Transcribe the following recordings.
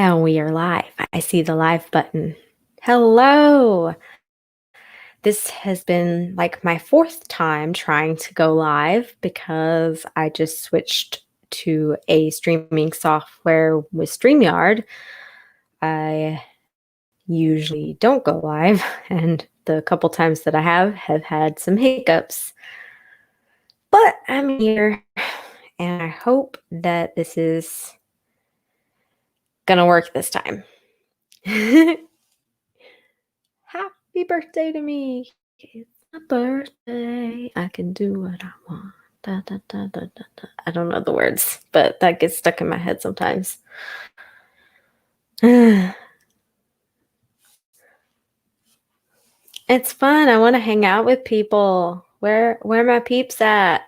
And we are live. I see the live button. Hello. This has been like my fourth time trying to go live because I just switched to a streaming software with StreamYard. I usually don't go live, and the couple times that I have had some hiccups. But I'm here, and I hope that this is gonna work this time. Happy birthday to me. It's my birthday. I can do what I want. Da, da, da, da, da, da. I don't know the words, but that gets stuck in my head sometimes. It's fun. I want to hang out with people. Where are my peeps at?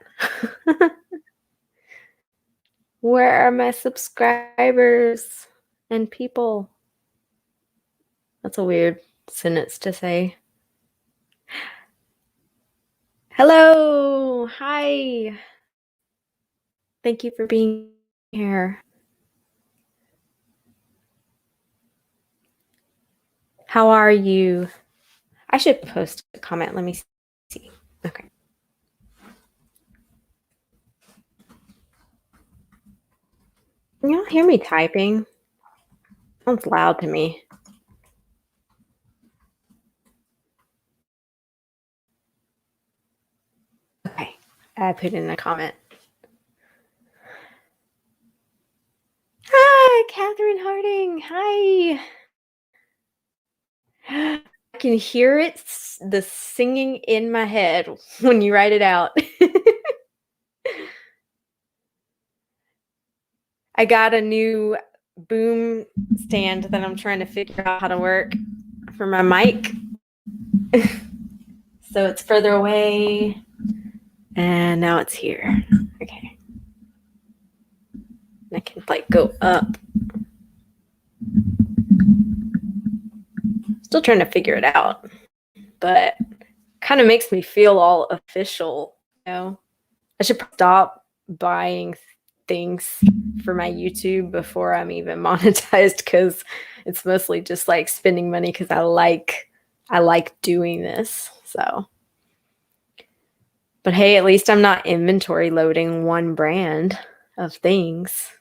Where are my subscribers and people? That's a weird sentence to say. Hello. Hi. Thank you for being here. How are you? I should post a comment. Let me see. Okay. Can y'all hear me typing? Sounds loud to me. Okay. I put in a comment. Hi, Catherine Harding. Hi. I can hear it, the singing in my head when you write it out. I got a new boom stand that I'm trying to figure out how to work for my mic. So it's further away, and now it's here. Okay. I can like go up. Still trying to figure it out, but kind of makes me feel all official, you know? I should stop buying things for my YouTube before I'm even monetized, because it's mostly just like spending money because I like doing this. So, but hey, at least I'm not inventory loading one brand of things.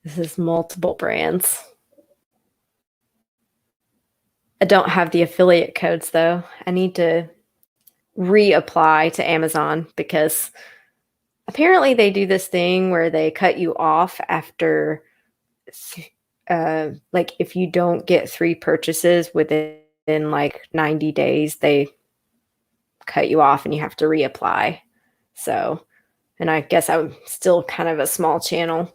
This is multiple brands. I don't have the affiliate codes though. I need to reapply to Amazon because apparently they do this thing where they cut you off after like if you don't get 3 purchases within like 90 days, they cut you off and you have to reapply. So, and I guess I'm still kind of a small channel.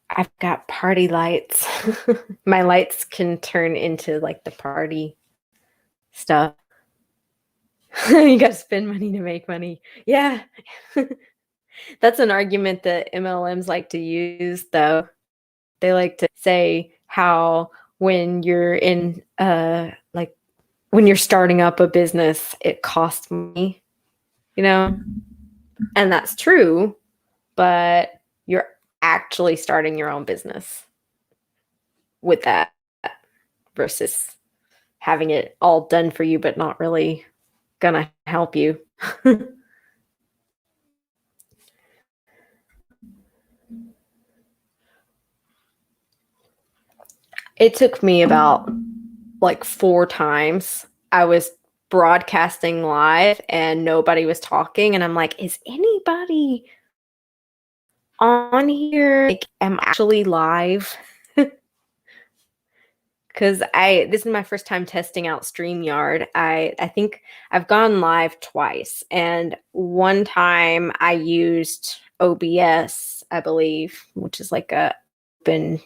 I've got party lights. My lights can turn into like the party stuff. You got to spend money to make money. Yeah. That's an argument that MLMs like to use, though. They like to say how when you're in, like, when you're starting up a business, it costs money, you know? And that's true, but you're actually starting your own business with that versus having it all done for you, but not really gonna help you. It took me about like 4 times. I was broadcasting live and nobody was talking, and I'm like, is anybody on here? Like, I'm actually live. Because this is my first time testing out StreamYard. I think I've gone live twice, and one time I used OBS, I believe, which is like a open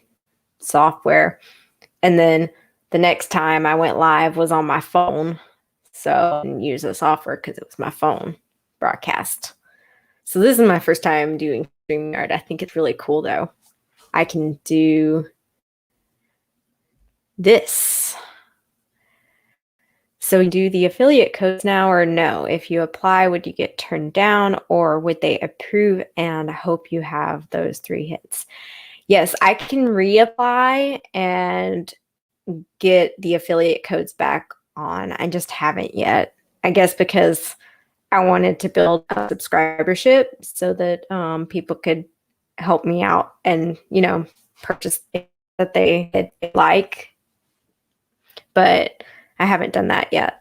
software. And then the next time I went live was on my phone. So I didn't use the software because it was my phone broadcast. So this is my first time doing StreamYard. I think it's really cool though. I can do this. So do the affiliate codes now or no? If you apply, would you get turned down or would they approve? And I hope you have those 3 hits. Yes, I can reapply and get the affiliate codes back on. I just haven't yet. I guess because I wanted to build a subscribership so that people could help me out and, purchase things that they like. But I haven't done that yet.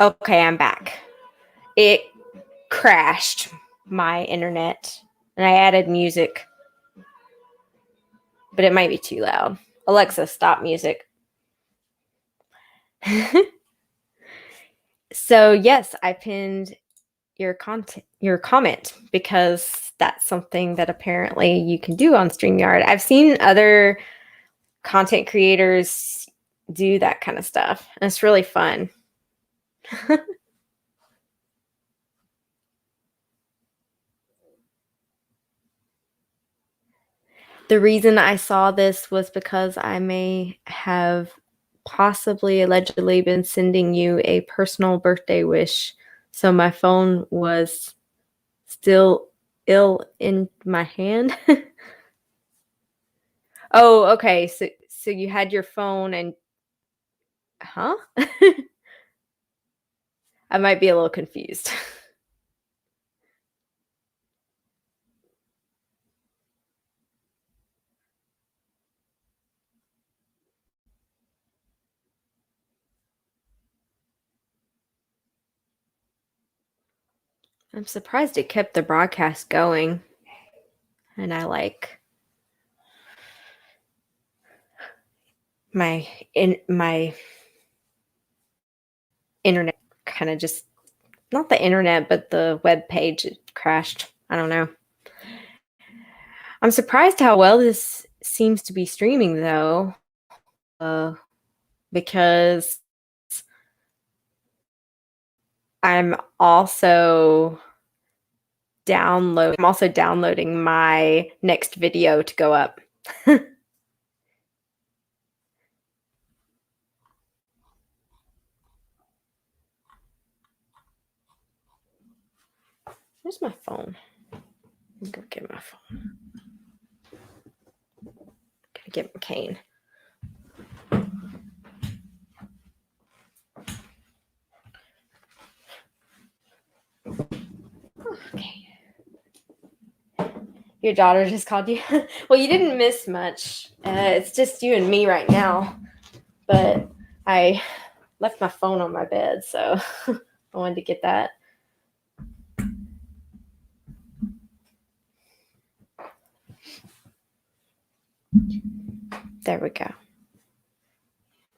Okay, I'm back. It crashed my internet and I added music, but it might be too loud. Alexa, stop music. So yes, I pinned your comment because that's something that apparently you can do on StreamYard. I've seen other content creators do that kind of stuff, and it's really fun. The reason I saw this was because I may have possibly allegedly been sending you a personal birthday wish. So my phone was still ill in my hand. Oh, okay. So you had your phone and huh? I might be a little confused. I'm surprised it kept the broadcast going. And I like my internet kind of just not the internet, but the web page crashed. I don't know. I'm surprised how well this seems to be streaming though, because I'm also downloading my next video to go up. Where's my phone? Let me go get my phone. Gotta get my cane. Okay. Your daughter just called you. Well, you didn't miss much. It's just you and me right now. But I left my phone on my bed, so I wanted to get that. There we go.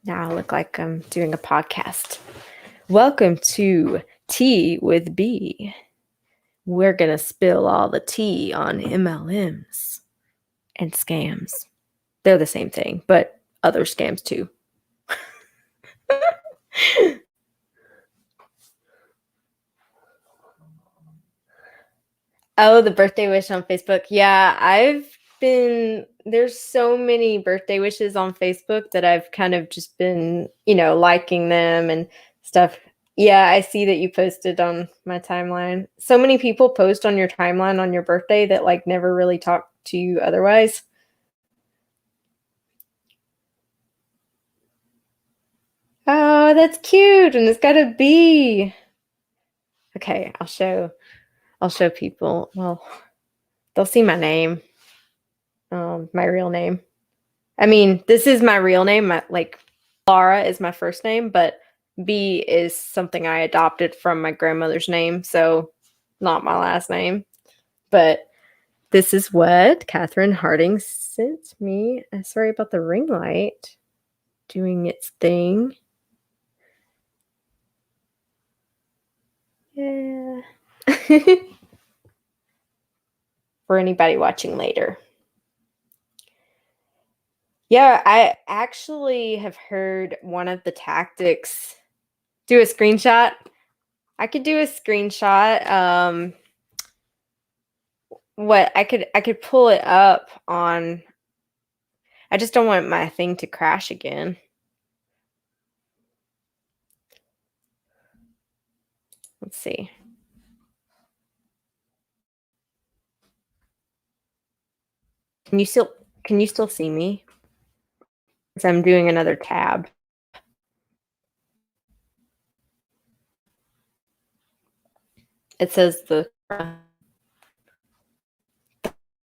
Now I look like I'm doing a podcast. Welcome to Tea with B. We're going to spill all the tea on MLMs and scams. They're the same thing, but other scams too. Oh, the birthday wish on Facebook. Yeah, there's so many birthday wishes on Facebook that I've kind of just been, liking them and stuff. Yeah, I see that you posted on my timeline. So many people post on your timeline on your birthday that like never really talk to you otherwise. Oh, that's cute, and it's got a bee. Okay, I'll show people. Well, they'll see my name, my real name. I mean, this is my real name. Like Lara is my first name, but B is something I adopted from my grandmother's name, so not my last name. But this is what Catherine Harding sent me. Sorry about the ring light doing its thing. Yeah. For anybody watching later. Yeah, I actually have heard one of the tactics. Do a screenshot. I could do a screenshot. What I could pull it up on. I just don't want my thing to crash again. Let's see. Can you still see me? So I'm doing another tab. It says the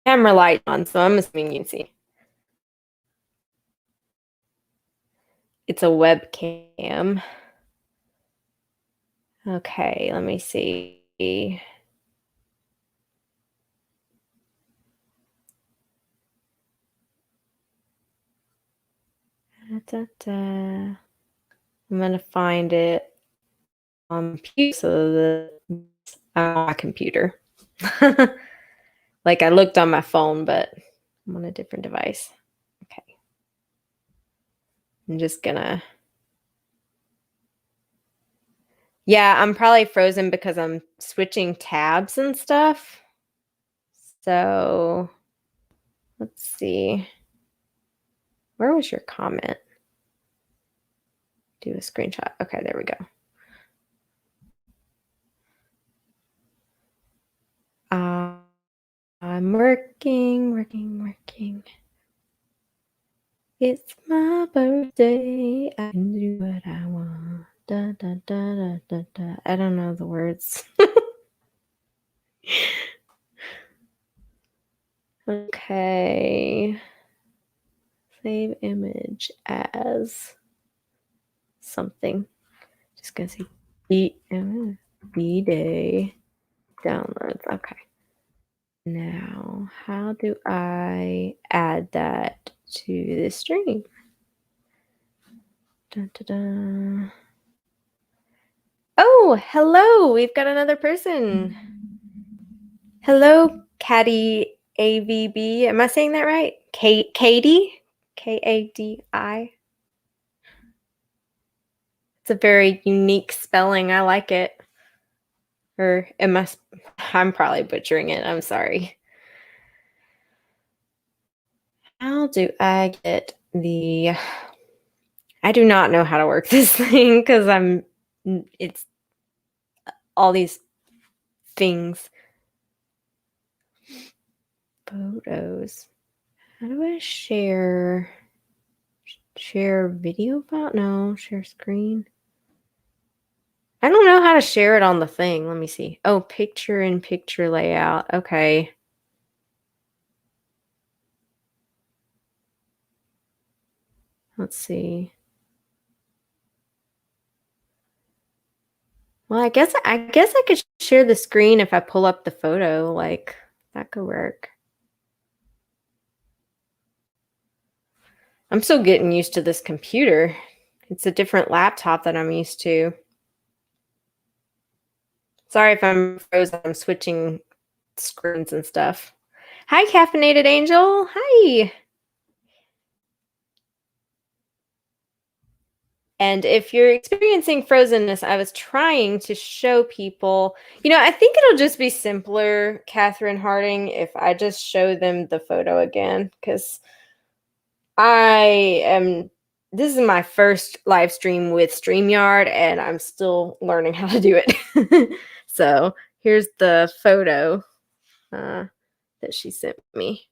camera light on, so I'm assuming you can see. It's a webcam. Okay, let me see. I'm gonna find it on my computer. Like I looked on my phone, but I'm on a different device. Okay. I'm just gonna. Yeah, I'm probably frozen because I'm switching tabs and stuff. So let's see. Where was your comment? Do a screenshot. Okay, there we go. I'm working. It's my birthday. I can do what I want. Da, da, da, da, da, da. I don't know the words. Okay. Save image as something. Just gonna say B-Day downloads. Okay. Now, how do I add that to the stream? Dun, dun, dun. Oh, hello. We've got another person. Hello, Caddy AVB. Am I saying that right? Katie? Kadi. It's a very unique spelling. I like it. Or am I? I'm probably butchering it. I'm sorry. How do I get the? I do not know how to work this thing because it's all these things. Photos. How do I share video file? No, share screen. I don't know how to share it on the thing. Let me see. Oh, picture in picture layout. Okay. Let's see. Well, I guess I could share the screen if I pull up the photo. Like that could work. I'm still getting used to this computer. It's a different laptop that I'm used to. Sorry if I'm frozen. I'm switching screens and stuff. Hi, Caffeinated Angel. Hi. And if you're experiencing frozenness, I was trying to show people, I think it'll just be simpler, Catherine Harding, if I just show them the photo again, because I am this is my first live stream with StreamYard, and I'm still learning how to do it. So here's the photo that she sent me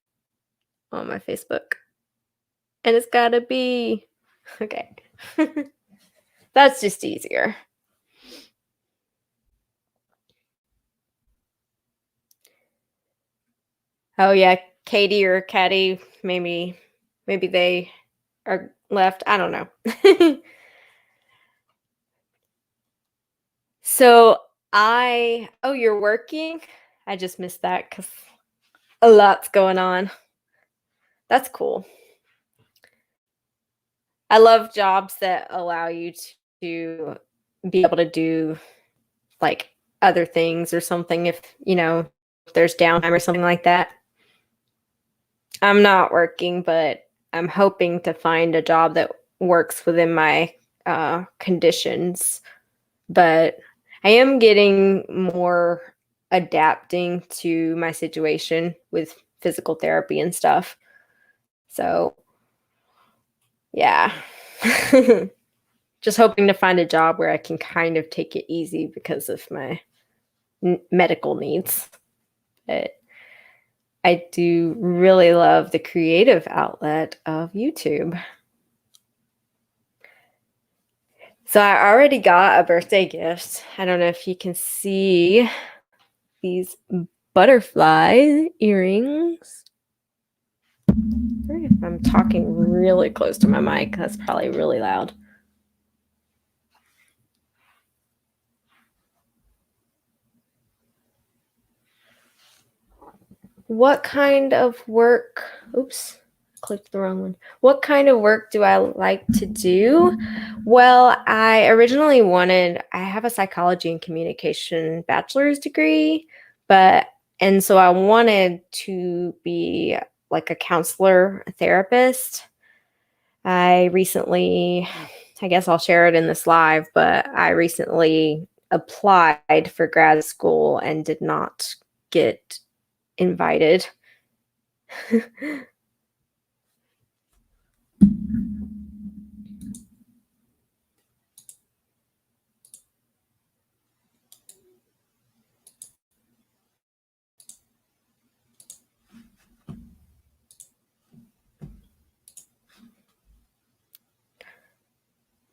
on my Facebook. And it's gotta be, okay. That's just easier. Oh yeah, Katie or Caddy, maybe they are left. I don't know. So oh, you're working? I just missed that because a lot's going on. That's cool. I love jobs that allow you to be able to do like other things or something if, if there's downtime or something like that. I'm not working, but I'm hoping to find a job that works within my conditions. But I am getting more adapting to my situation with physical therapy and stuff. So, yeah. Just hoping to find a job where I can kind of take it easy because of my medical needs. But I do really love the creative outlet of YouTube. So I already got a birthday gift. I don't know if you can see these butterfly earrings. Sorry if I'm talking really close to my mic. That's probably really loud. What kind of work? Oops, clicked the wrong one. What kind of work do I like to do? Well, I originally I have a psychology and communication bachelor's degree, and so I wanted to be like a counselor, a therapist. I guess I'll share it in this live, but I recently applied for grad school and did not get invited.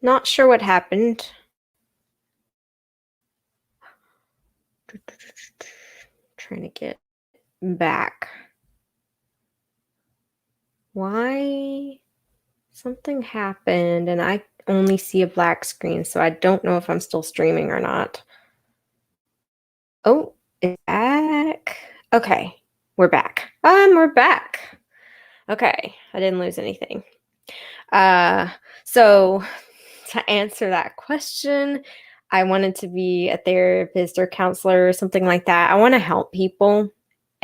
Not sure what happened. Trying to get back. Why? Something happened and I only see a black screen, so I don't know if I'm still streaming or not. Oh, it's back. Okay, we're back. We're back. Okay, I didn't lose anything. So to answer that question, I wanted to be a therapist or counselor or something like that. I want to help people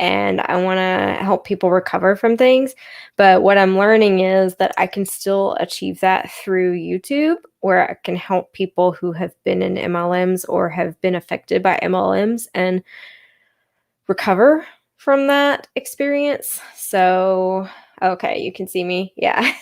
and I want to help people recover from things. But what I'm learning is that I can still achieve that through YouTube, where I can help people who have been in MLMs or have been affected by MLMs and recover from that experience. So, okay, you can see me. Yeah.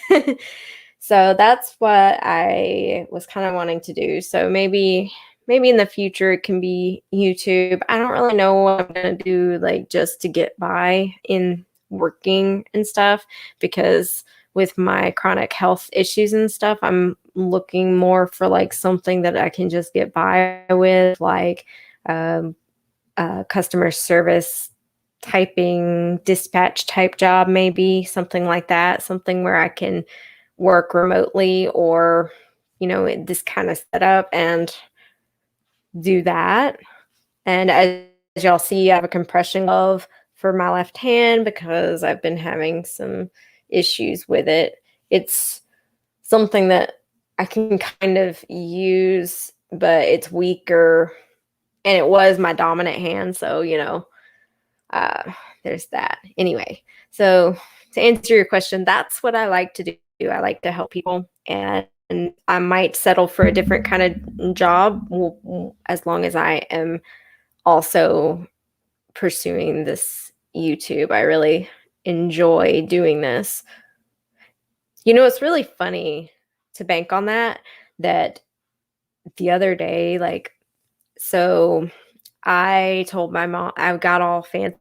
So that's what I was kind of wanting to do. So maybe in the future it can be YouTube. I don't really know what I'm going to do like just to get by in working and stuff, because with my chronic health issues and stuff, I'm looking more for like something that I can just get by with, like customer service typing, dispatch type job, maybe something like that, something where I can work remotely or, this kind of setup and do that. And as y'all see, I have a compression glove for my left hand because I've been having some issues with it. It's something that I can kind of use, but it's weaker. And it was my dominant hand. So, there's that. Anyway, so to answer your question, that's what I like to do. I like to help people, and I might settle for a different kind of job as long as I am also pursuing this YouTube. I really enjoy doing this. It's really funny. to bank on that the other day, like, so I told my mom I got all fancy.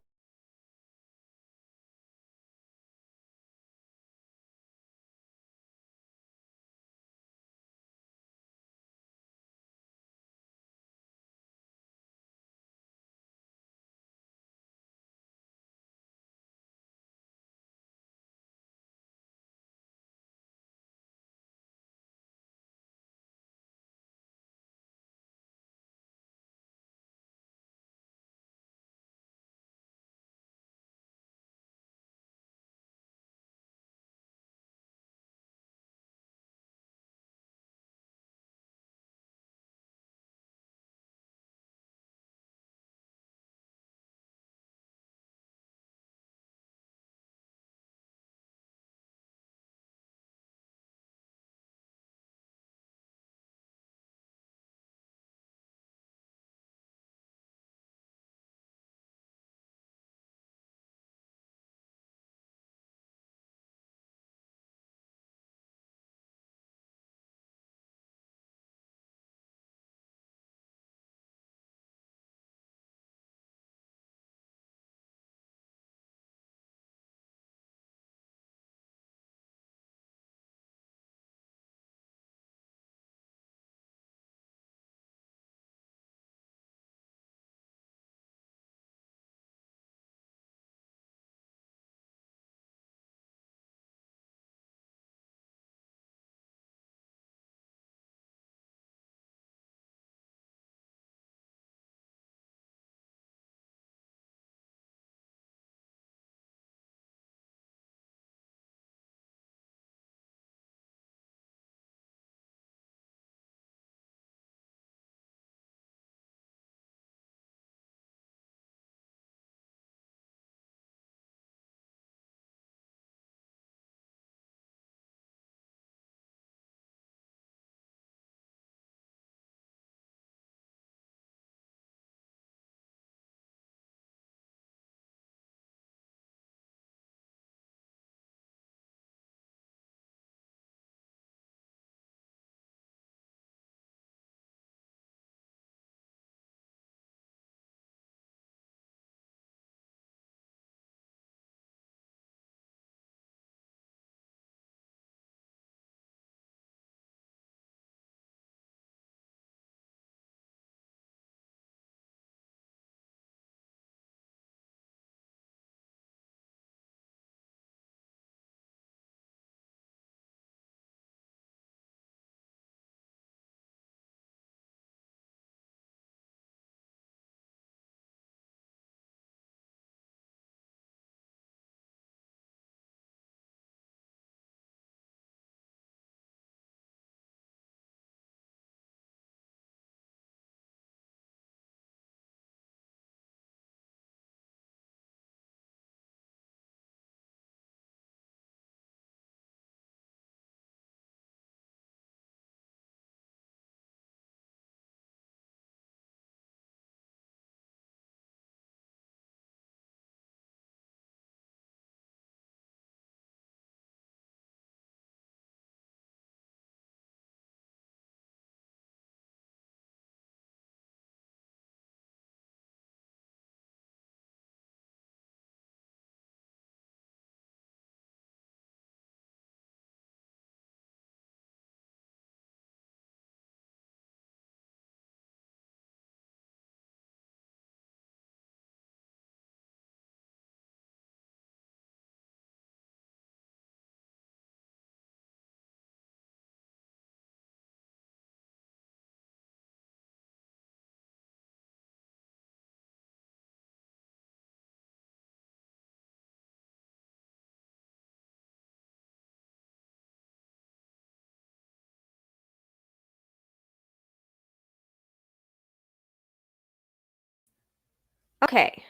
Okay,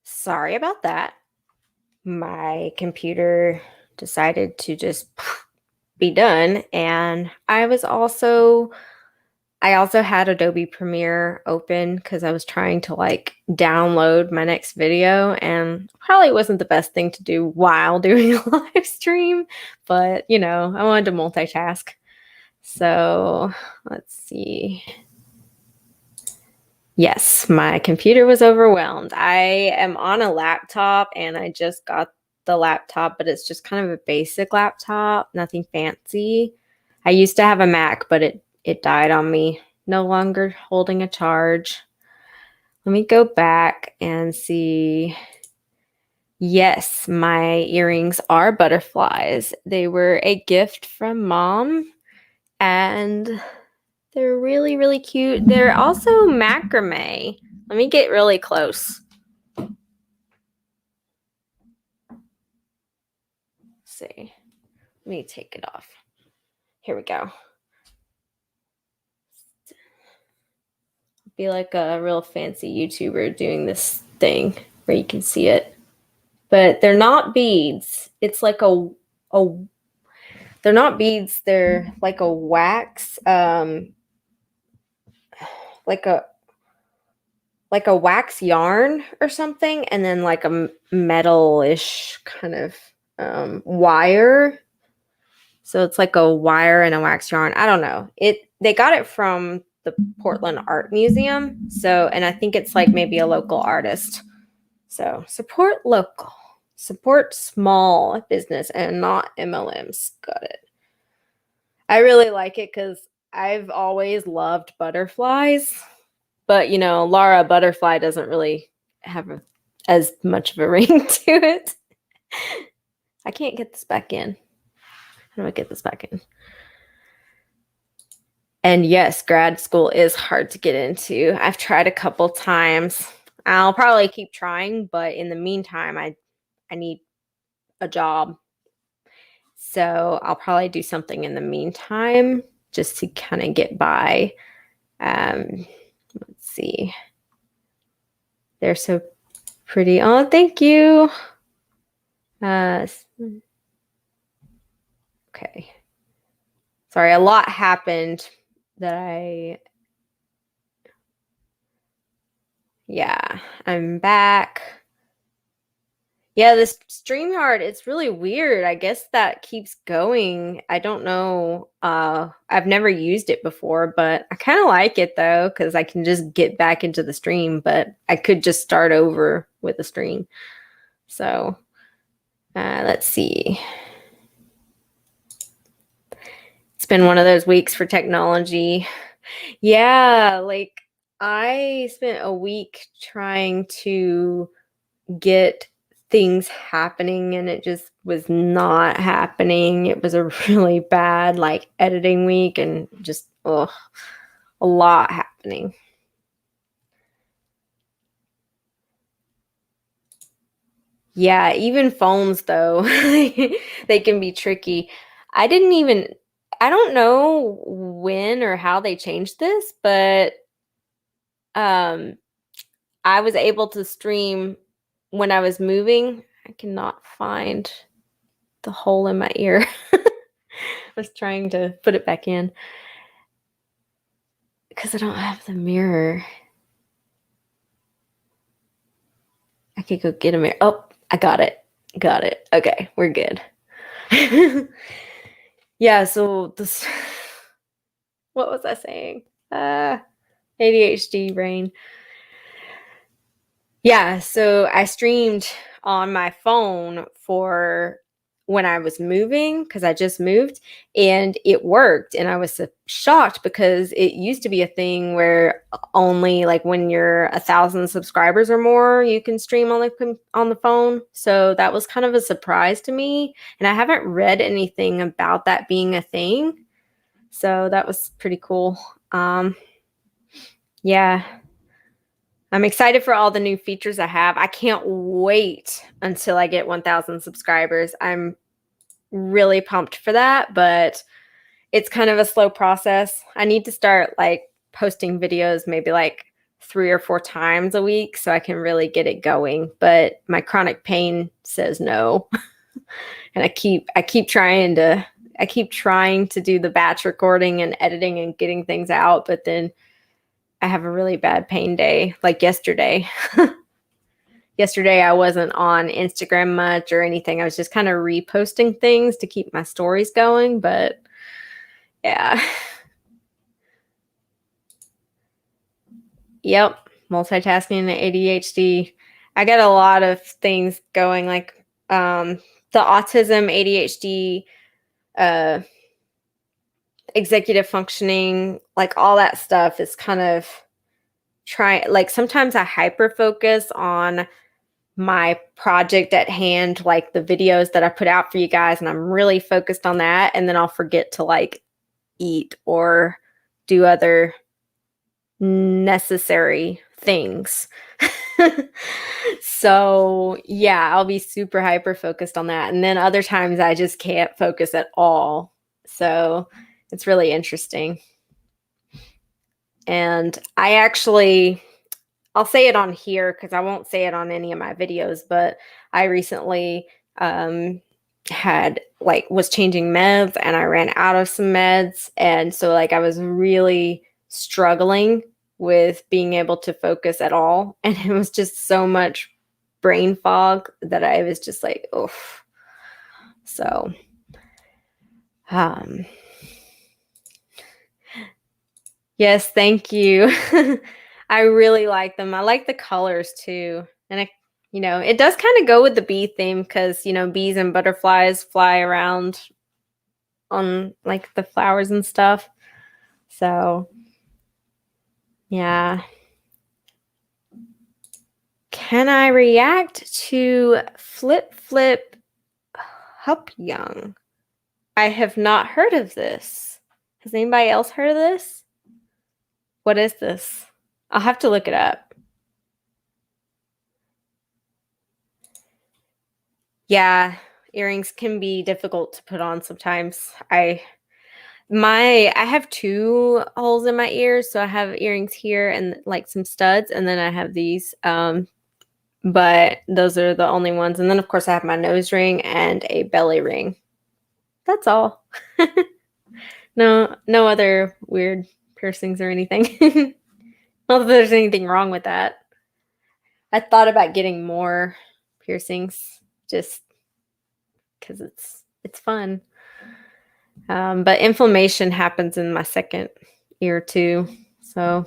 sorry about that. My computer decided to just be done, and I was also I also had Adobe Premiere open because I was trying to like download my next video, and probably wasn't the best thing to do while doing a live stream, but you know, I wanted to multitask. So let's see. Yes, my computer was overwhelmed. I am on a laptop and I just got the laptop, but it's just kind of a basic laptop, nothing fancy. I used to have a Mac, but it died on me. No longer holding a charge. Let me go back and see. Yes, my earrings are butterflies. They were a gift from mom, and they're really, really cute. They're also macrame. Let me get really close. Let's see. Let me take it off. Here we go. Be like a real fancy YouTuber doing this thing where you can see it. But they're not beads. It's like a they're not beads, they're like a wax, like a wax yarn or something, and then like a metal-ish kind of wire. So it's like a wire and a wax yarn. I don't know. They got it from the Portland Art Museum. So, and I think it's like maybe a local artist. So support local, support small business and not MLMs. Got it. I really like it because I've always loved butterflies, but you know, Lara butterfly doesn't really have as much of a ring to it. I can't get this back in. How do I get this back in? And yes, grad school is hard to get into. I've tried a couple times. I'll probably keep trying, but in the meantime, I need a job. So I'll probably do something in the meantime just to kind of get by. Let's see. They're so pretty. Oh, thank you. Okay. Sorry, a lot happened that yeah, I'm back. Yeah, this StreamYard, it's really weird. I guess that keeps going. I don't know. I've never used it before, but I kind of like it though, because I can just get back into the stream, but I could just start over with the stream. So let's see. It's been one of those weeks for technology. Yeah, like I spent a week trying to get things happening and it just was not happening. It was a really bad like editing week and just a lot happening. Yeah, even phones though, they can be tricky. I don't know when or how they changed this, but I was able to stream when I was moving. I cannot find the hole in my ear. I was trying to put it back in because I don't have the mirror. I could go get a mirror. Oh, I got it. Got it. Okay, we're good. Yeah, so this, what was I saying? ADHD brain. Yeah, so I streamed on my phone for when I was moving because I just moved and it worked. And I was shocked because it used to be a thing where only like when you're 1,000 subscribers or more, you can stream on the phone. So that was kind of a surprise to me. And I haven't read anything about that being a thing. So that was pretty cool. Yeah. I'm excited for all the new features I have. I can't wait until I get 1,000 subscribers. I'm really pumped for that, but it's kind of a slow process. I need to start like posting videos maybe like 3 or 4 times a week so I can really get it going. But my chronic pain says no. And I keep trying to I keep trying to do the batch recording and editing and getting things out, but then I have a really bad pain day, like yesterday. Yesterday, I wasn't on Instagram much or anything. I was just kind of reposting things to keep my stories going, but yeah. Yep, multitasking and ADHD. I got a lot of things going, like the autism, ADHD, executive functioning, like all that stuff is kind of like sometimes I hyper focus on my project at hand, like the videos that I put out for you guys, and I'm really focused on that, and then I'll forget to like eat or do other necessary things. So yeah, I'll be super hyper focused on that, and then other times I just can't focus at all. So it's really interesting. And I'll say it on here because I won't say it on any of my videos, but I recently was changing meds, and I ran out of some meds. And so like I was really struggling with being able to focus at all. And it was just so much brain fog that I was just like, oh. So yes, thank you. I really like them. I like the colors too. And it does kind of go with the bee theme because, bees and butterflies fly around on like the flowers and stuff. So yeah. Can I react to Flip Hup Young? I have not heard of this. Has anybody else heard of this? What is this? I'll have to look it up. Yeah, earrings can be difficult to put on sometimes. I have 2 holes in my ears, so I have earrings here and like some studs, and then I have these. But those are the only ones. And then of course I have my nose ring and a belly ring. That's all. No other weird piercings or anything. Not that there's anything wrong with that. I thought about getting more piercings just because it's fun. But inflammation happens in my second ear too. So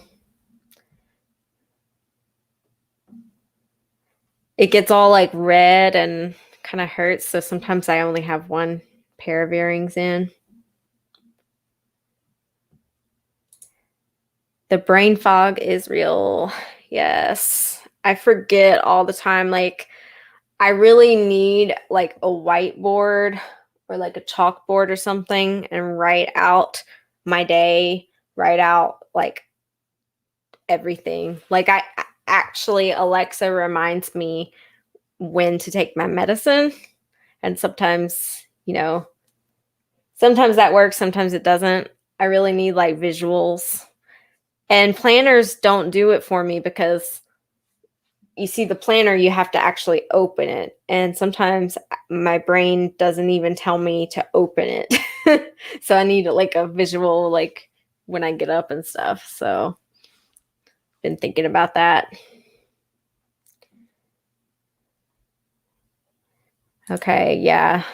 it gets all like red and kind of hurts. So sometimes I only have 1 pair of earrings in. The brain fog is real. Yes. I forget all the time. Like, I really need like a whiteboard or like a chalkboard or something and write out my day, write out like everything. Like, Alexa reminds me when to take my medicine. And sometimes, sometimes that works, sometimes it doesn't. I really need like visuals. And planners don't do it for me because you see the planner, you have to actually open it. And sometimes my brain doesn't even tell me to open it. So I need like a visual, like when I get up and stuff. So been thinking about that. Okay, yeah.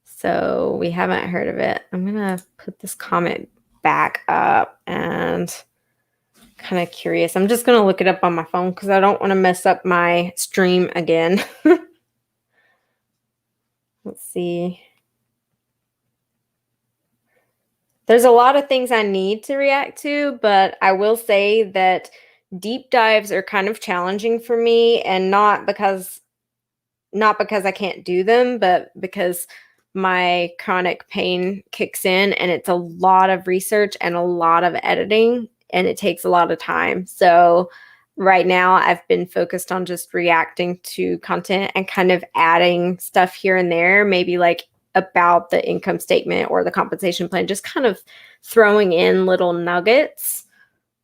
So we haven't heard of it. I'm going to put this comment back up and kind of curious. I'm just going to look it up on my phone because I don't want to mess up my stream again. Let's see. There's a lot of things I need to react to, but I will say that deep dives are kind of challenging for me, and not because I can't do them, but because my chronic pain kicks in and it's a lot of research and a lot of editing, and it takes a lot of time. So right now I've been focused on just reacting to content and kind of adding stuff here and there, maybe like about the income statement or the compensation plan, just kind of throwing in little nuggets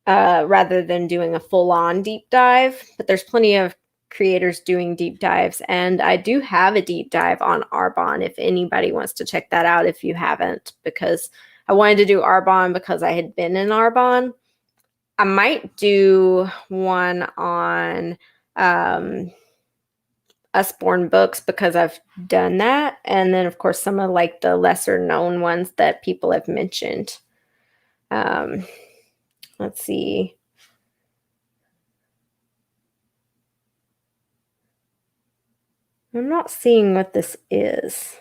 rather than doing a full-on deep dive. But there's plenty of creators doing deep dives, and I do have a deep dive on Arbonne if anybody wants to check that out if you haven't, because I wanted to do Arbonne because I had been in Arbonne. I might do one on Usborne books because I've done that, and then of course some of like the lesser known ones that people have mentioned. Let's see. I'm not seeing what this is.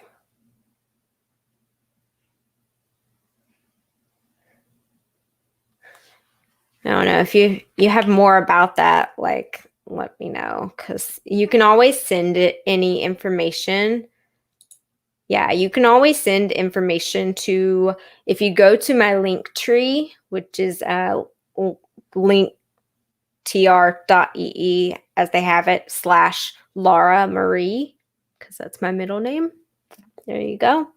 I don't know if you have more about that, like let me know, because you can always send it any information. Yeah, you can always send information to, if you go to my LinkTree, which is linktr.ee as they have it, /Lara_Marie, because that's my middle name. There you go.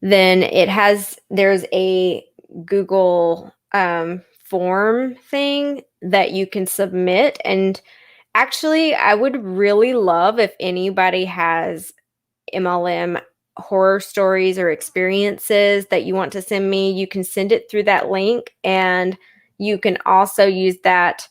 Then there's a Google form thing that you can submit. And actually, I would really love if anybody has MLM horror stories or experiences that you want to send me. You can send it through that link, and you can also use that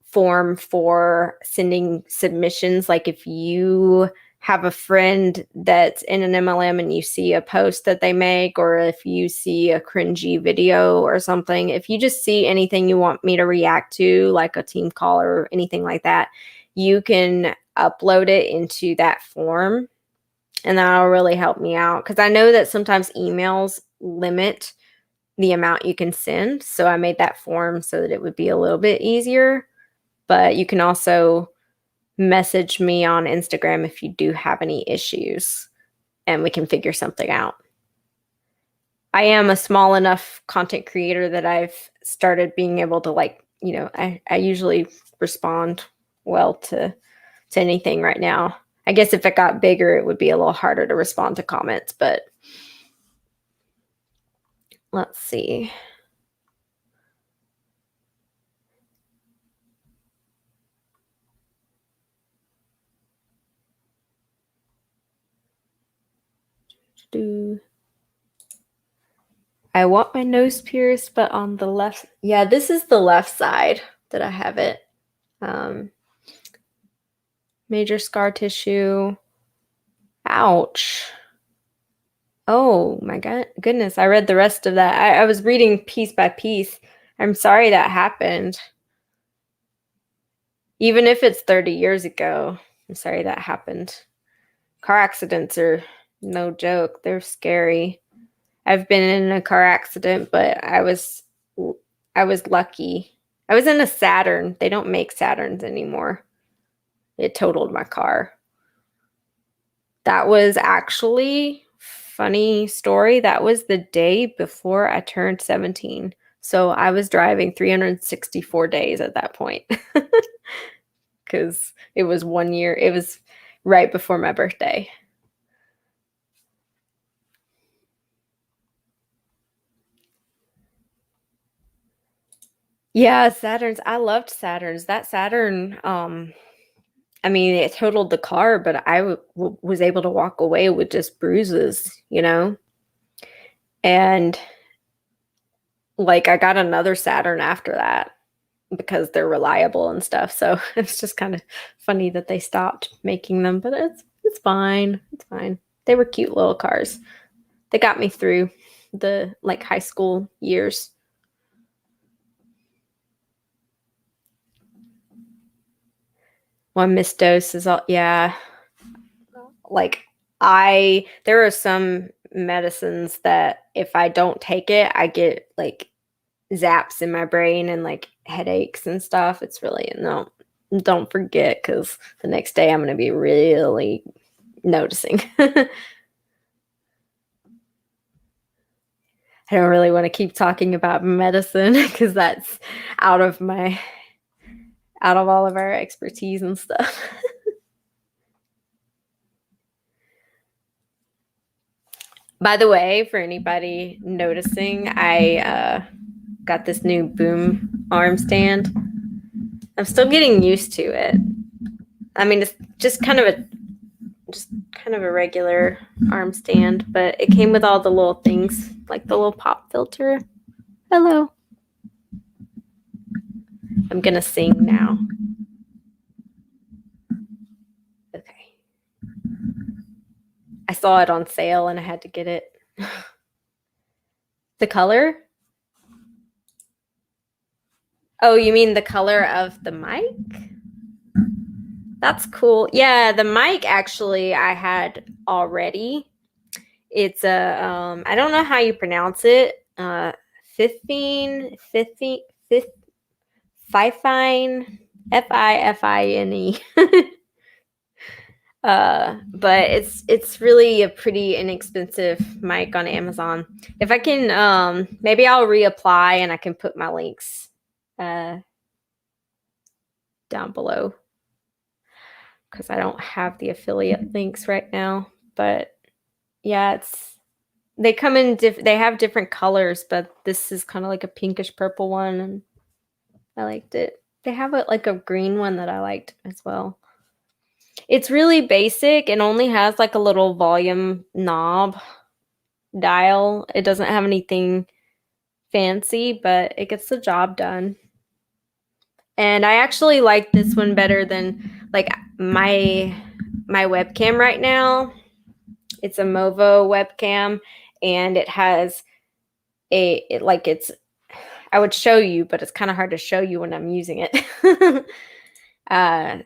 form for sending submissions. Like if you have a friend that's in an MLM and you see a post that they make, or if you see a cringy video or something, if you just see anything you want me to react to, like a team call or anything like that, you can upload it into that form, and that'll really help me out, because I know that sometimes emails limit the amount you can send. So I made that form so that it would be a little bit easier. But you can also message me on Instagram if you do have any issues, and we can figure something out. I am a small enough content creator that I've started being able to, like, I usually respond well to anything right now. I guess if it got bigger, it would be a little harder to respond to comments, but let's see. I want my nose pierced, but on the left. Yeah, this is the left side that I have it. Major scar tissue. Ouch. Oh my goodness. I read the rest of that. I was reading piece by piece. I'm sorry that happened. Even if it's 30 years ago, I'm sorry that happened. Car accidents are no joke. They're scary. I've been in a car accident, but I was lucky. I was in a Saturn. They don't make Saturns anymore. It totaled my car. That was actually, funny story, that was the day before I turned 17. So I was driving 364 days at that point, because it was 1 year. It was right before my birthday. Yeah, Saturns. I loved Saturns. That Saturn, I mean, it totaled the car, but I was able to walk away with just bruises, And like I got another Saturn after that because they're reliable and stuff. So it's just kind of funny that they stopped making them, but it's fine. It's fine. They were cute little cars. They got me through the like high school years. One missed dose is all, yeah. Like there are some medicines that if I don't take it, I get like zaps in my brain and like headaches and stuff. It's really, no, don't forget, because the next day I'm going to be really noticing. I don't really want to keep talking about medicine because that's out of all of our expertise and stuff. By the way, for anybody noticing, I got this new boom arm stand. I'm still getting used to it. I mean, it's just kind of a regular arm stand, but it came with all the little things, like the little pop filter. Hello. I'm gonna sing now. Okay. I saw it on sale and I had to get it. The color? Oh, you mean the color of the mic? That's cool. Yeah, the mic actually I had already. It's a I don't know how you pronounce it. 15 Fifine, Fifine. But it's really a pretty inexpensive mic on Amazon. If I can, maybe I'll reapply and I can put my links down below because I don't have the affiliate links right now. But yeah, they come in they have different colors, but this is kind of like a pinkish purple one, and I liked it. They have like a green one that I liked as well. It's really basic and only has like a little volume knob dial. It doesn't have anything fancy, but it gets the job done. And I actually like this one better than like my webcam right now. It's a Movo webcam and it has I would show you, but it's kind of hard to show you when I'm using it.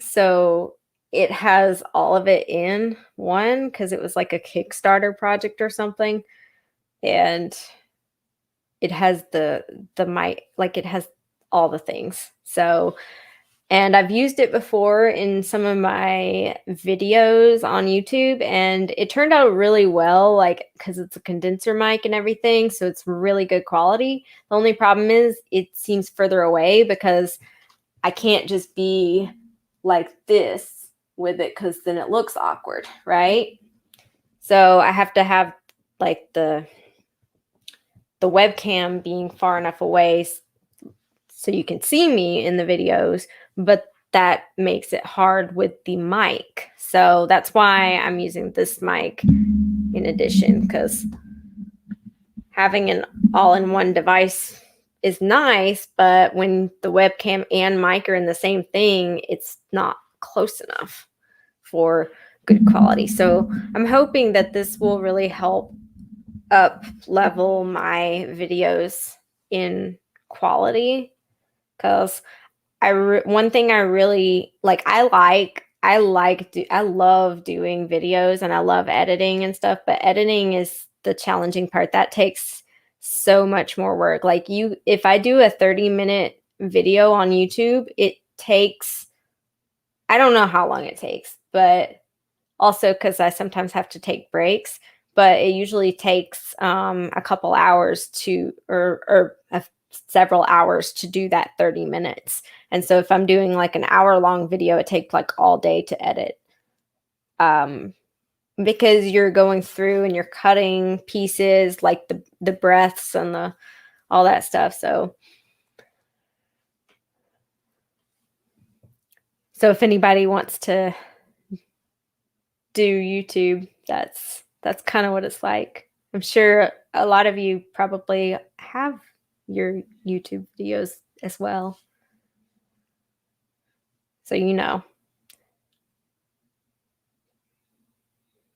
So it has all of it in one because it was like a Kickstarter project or something. And it has the mic, like it has all the things. So, and I've used it before in some of my videos on YouTube and it turned out really well, like, because it's a condenser mic and everything. So it's really good quality. The only problem is it seems further away because I can't just be like this with it because then it looks awkward, right? So I have to have like the webcam being far enough away so you can see me in the videos, but that makes it hard with the mic. So that's why I'm using this mic in addition, because having an all-in-one device is nice, but when the webcam and mic are in the same thing, it's not close enough for good quality. So I'm hoping that this will really help up level my videos in quality, because one thing I really like, I love doing videos and I love editing and stuff, but editing is the challenging part. That takes so much more work. Like if I do a 30-minute video on YouTube, it takes, I don't know how long it takes, but also because I sometimes have to take breaks, but it usually takes a couple hours or several hours to do that 30 minutes. And so if I'm doing like an hour-long video, it takes like all day to edit. Because you're going through and you're cutting pieces like the breaths and all that stuff. So if anybody wants to do YouTube, that's kind of what it's like. I'm sure a lot of you probably have your YouTube videos as well. So you know.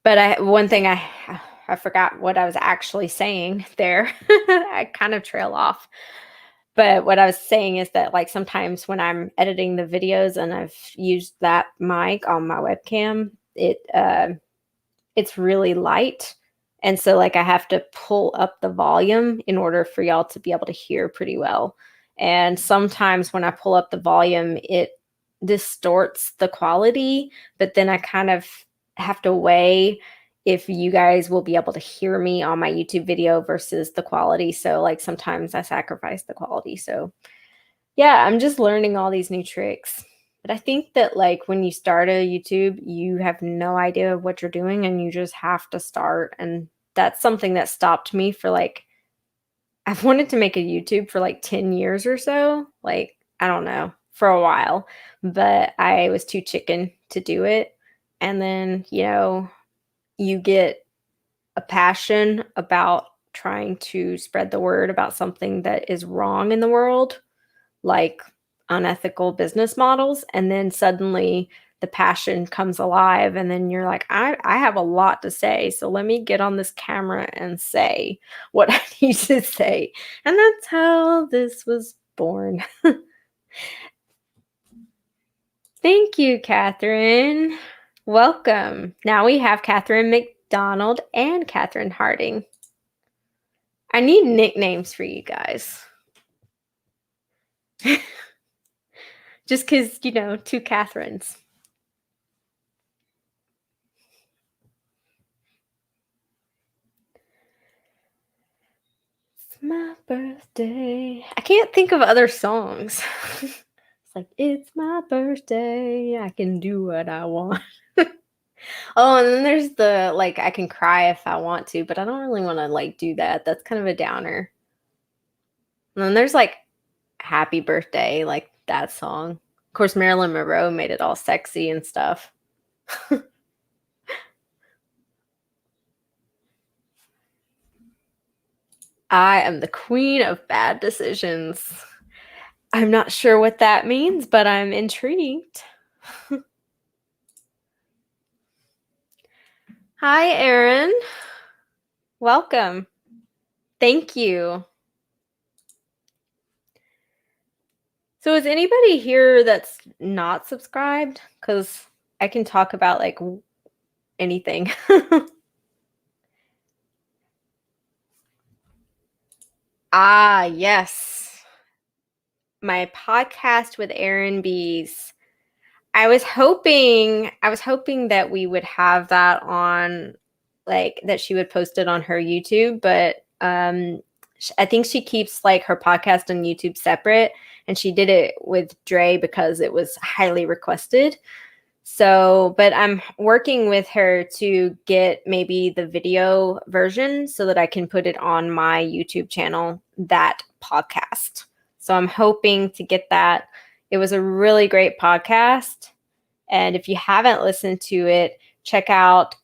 But one thing I forgot what I was actually saying there. I kind of trail off. But what I was saying is that like sometimes when I'm editing the videos and I've used that mic on my webcam, it's really light. And so like I have to pull up the volume in order for y'all to be able to hear pretty well. And sometimes when I pull up the volume, it distorts the quality, but then I kind of have to weigh if you guys will be able to hear me on my YouTube video versus the quality. So like sometimes I sacrifice the quality. So yeah, I'm just learning all these new tricks. But I think that like when you start a YouTube, you have no idea what you're doing and you just have to start. And that's something that stopped me for like, I've wanted to make a YouTube for like 10 years or so. Like, I don't know. for a while, but I was too chicken to do it. And then, you get a passion about trying to spread the word about something that is wrong in the world, like unethical business models. And then suddenly the passion comes alive. And then you're like, I have a lot to say. So let me get on this camera and say what I need to say. And that's how this was born. Thank you, Catherine. Welcome. Now we have Catherine McDonald and Catherine Harding. I need nicknames for you guys. Just because, two Catherines. It's my birthday. I can't think of other songs. It's like, it's my birthday. I can do what I want. Oh, and then there's the, like, I can cry if I want to, but I don't really want to, like, do that. That's kind of a downer. And then there's, like, happy birthday, like that song. Of course, Marilyn Monroe made it all sexy and stuff. I am the queen of bad decisions. I'm not sure what that means, but I'm intrigued. Hi, Erin. Welcome. Thank you. So is anybody here that's not subscribed? Because I can talk about like anything. Ah, yes. My podcast with Erin Bies. I was hoping that we would have that on, like, that she would post it on her YouTube, but I think she keeps like her podcast on YouTube separate, and she did it with Dre because it was highly requested. So, but I'm working with her to get maybe the video version so that I can put it on my YouTube channel, that podcast. So I'm hoping to get that. It was a really great podcast. And if you haven't listened to it, check out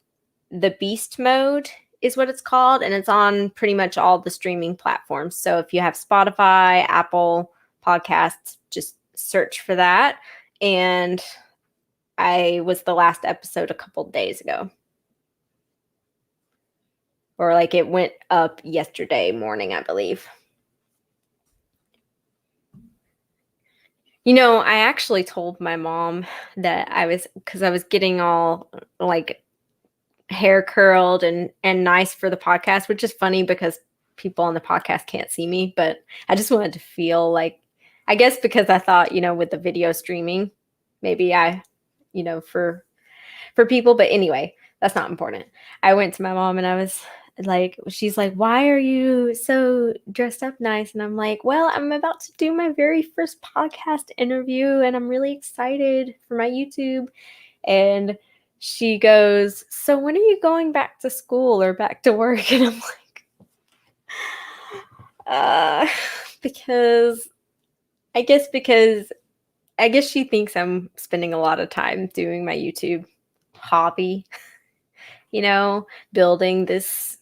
The Beast Mode is what it's called. And it's on pretty much all the streaming platforms. So if you have Spotify, Apple Podcasts, just search for that. And I was the last episode a couple days ago. Or like it went up yesterday morning, I believe. I actually told my mom that because I was getting all like hair curled and nice for the podcast, which is funny because people on the podcast can't see me, but I just wanted to feel like, I guess because I thought, with the video streaming, maybe for people, but anyway, that's not important. I went to my mom and I was like, she's like, why are you so dressed up nice? And I'm like, well, I'm about to do my very first podcast interview and I'm really excited for my YouTube. And she goes, so when are you going back to school or back to work? And I'm like, because I guess she thinks I'm spending a lot of time doing my YouTube hobby, building this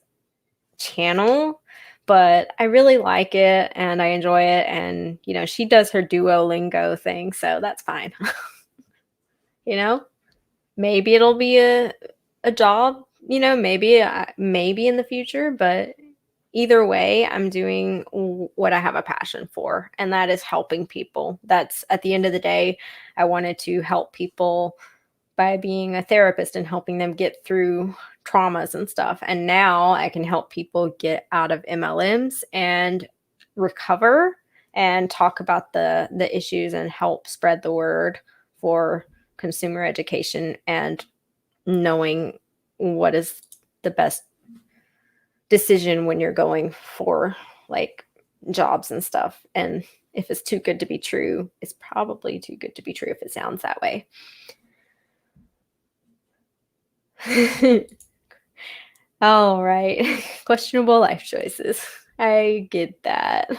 channel, but I really like it and I enjoy it. And, she does her Duolingo thing, so that's fine. Maybe it'll be a job, maybe in the future, but either way, I'm doing what I have a passion for, and that is helping people. That's, at the end of the day, I wanted to help people by being a therapist and helping them get through traumas and stuff. And now I can help people get out of MLMs and recover and talk about the issues and help spread the word for consumer education and knowing what is the best decision when you're going for like jobs and stuff. And if it's too good to be true, it's probably too good to be true if it sounds that way. All right. Questionable life choices. I get that.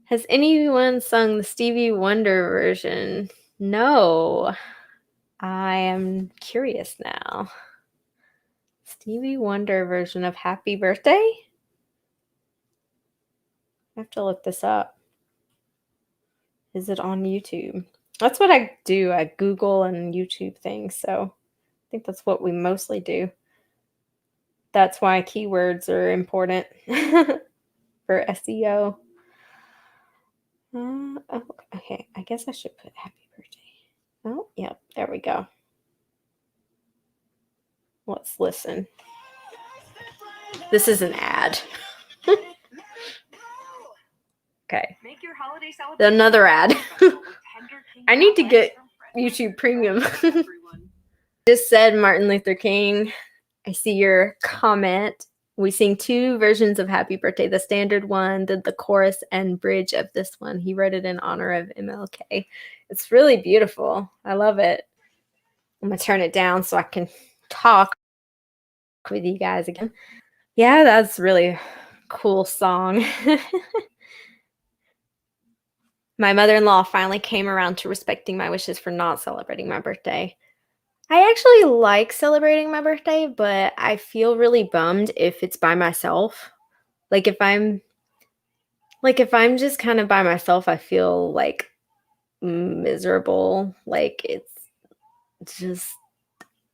Has anyone sung the Stevie Wonder version? No. I am curious now. Stevie Wonder version of Happy Birthday? I have to look this up. Is it on YouTube? That's what I do. I Google and YouTube things. So I think that's what we mostly do. That's why keywords are important for SEO. Oh, okay. I guess I should put happy birthday. Oh, yep. There we go. Let's listen. This is an ad. Okay. Another ad. I need to get YouTube Premium. Just said Martin Luther King. I see your comment. We sing 2 versions of Happy Birthday. The standard one, the chorus and bridge of this one. He wrote it in honor of MLK. It's really beautiful. I love it. I'm going to turn it down so I can talk with you guys again. Yeah, that's really cool song. My mother-in-law finally came around to respecting my wishes for not celebrating my birthday. I actually like celebrating my birthday, but I feel really bummed if it's by myself. Like if I'm just kind of by myself, I feel like miserable. Like it's just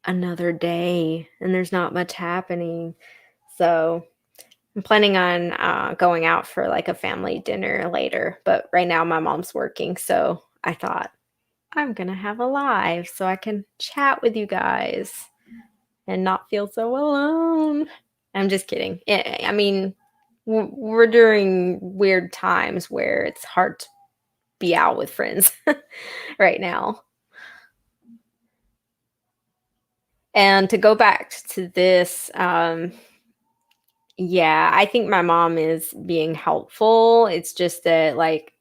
another day and there's not much happening. So I'm planning on going out for like a family dinner later, but right now my mom's working, so I thought I'm gonna have a live so I can chat with you guys and not feel so alone. I'm just kidding. I mean, we're during weird times where it's hard to be out with friends right now. And to go back to this, yeah, I think my mom is being helpful. It's just that, like,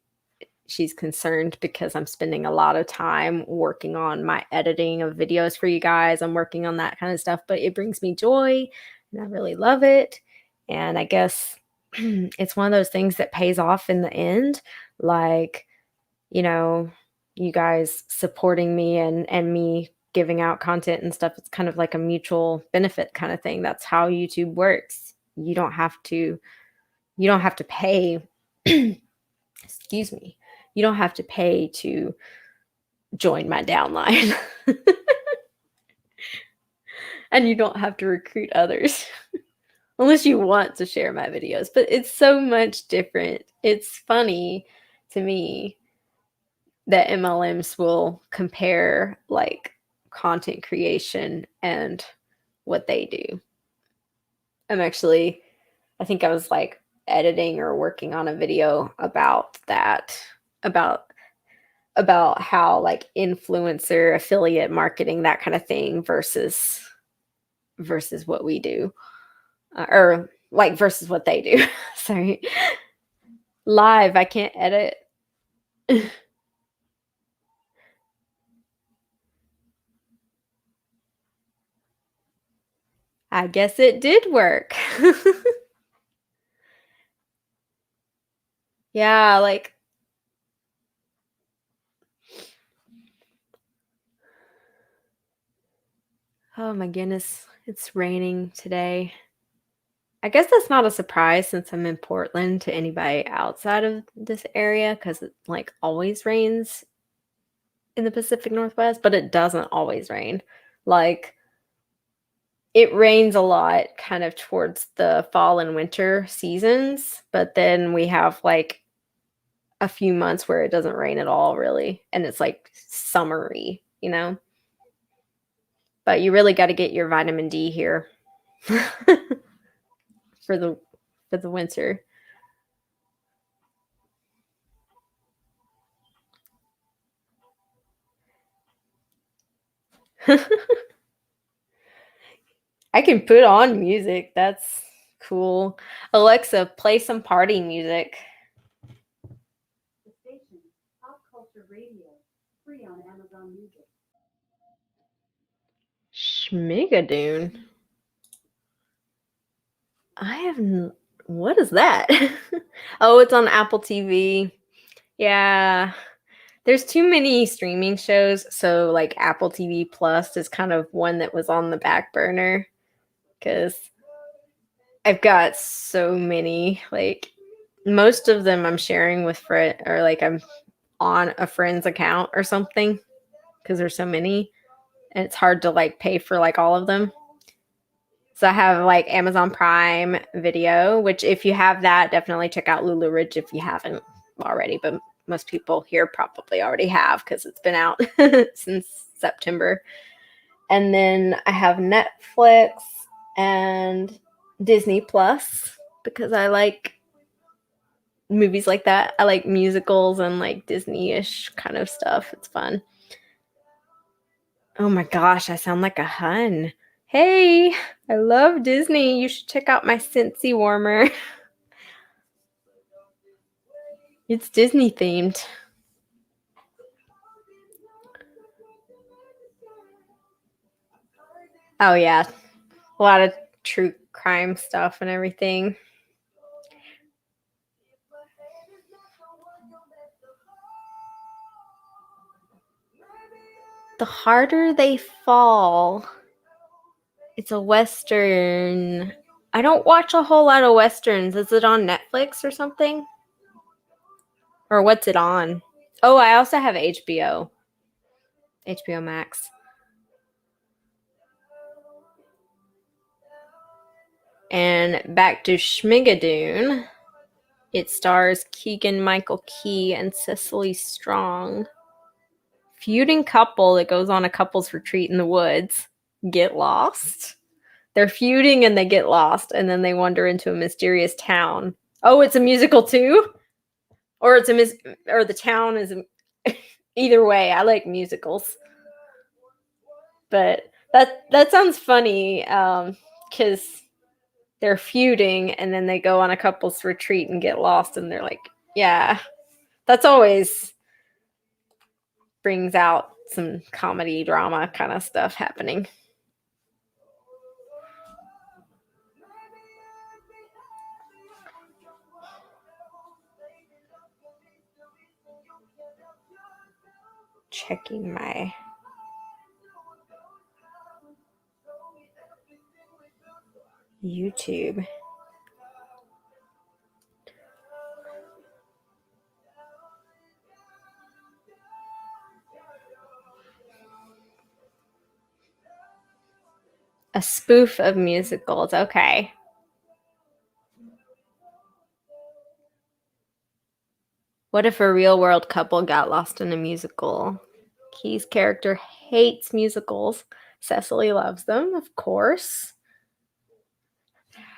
she's concerned because I'm spending a lot of time working on my editing of videos for you guys. I'm working on that kind of stuff, but it brings me joy and I really love it. And I guess it's one of those things that pays off in the end. Like, you know, you guys supporting me and me giving out content and stuff. It's kind of like a mutual benefit kind of thing. That's how YouTube works. You don't have to pay. Excuse me. You don't have to pay to join my downline. And you don't have to recruit others unless you want to share my videos. But it's so much different. It's funny to me that MLMs will compare like content creation and what they do. I think I was like editing or working on a video about that, about how like influencer affiliate marketing, that kind of thing versus what we do, or like versus what they do. Sorry. Live, I can't edit. I guess it did work. Yeah, like oh my goodness, it's raining today. I guess that's not a surprise since I'm in Portland to anybody outside of this area because it like always rains in the Pacific Northwest, but it doesn't always rain. Like it rains a lot kind of towards the fall and winter seasons, but then we have like a few months where it doesn't rain at all really, and it's like summery, you know? But you really got to get your vitamin D here for the winter. I can put on music. That's cool. Alexa, play some party music. The station, Pop Culture Radio, free on Amazon Music. Schmigadoon. I have what is that? Oh, it's on Apple TV. Yeah. There's too many streaming shows, so like Apple TV Plus is kind of one that was on the back burner because I've got so many. Like most of them I'm sharing with friend or like I'm on a friend's account or something because there's so many and it's hard to like pay for like all of them. So I have like Amazon Prime Video, which if you have that, definitely check out Lulu Ridge if you haven't already. But most people here probably already have because it's been out since September. And then I have Netflix and Disney Plus because I like movies like that. I like musicals and like Disney-ish kind of stuff. It's fun. Oh my gosh, I sound like a hun. Hey, I love Disney. You should check out my Scentsy warmer. It's Disney themed. Oh yeah, a lot of true crime stuff and everything. The Harder They Fall. It's a Western. I don't watch a whole lot of Westerns. Is it on Netflix or something? Or what's it on? Oh, I also have HBO. HBO Max. And back to Schmigadoon. It stars Keegan-Michael Key and Cecily Strong. Feuding couple that goes on a couples retreat in the woods. Get lost. They're feuding and they get lost, and then they wander into a mysterious town. Oh, it's a musical too? Or it's or the town is either way. I like musicals. But that sounds funny because they're feuding and then they go on a couples retreat and get lost and they're like, yeah, that's always brings out some comedy drama kind of stuff happening. Checking my YouTube. A spoof of musicals. Okay. What if a real world couple got lost in a musical? Key's character hates musicals. Cecily loves them, of course.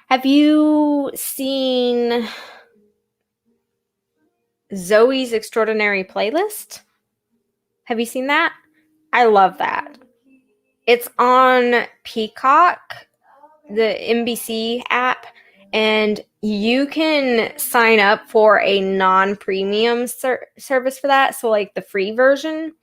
Have you seen Zoe's Extraordinary Playlist? Have you seen that? I love that. It's on Peacock, the NBC app, and you can sign up for a non-premium service for that. So like the free version,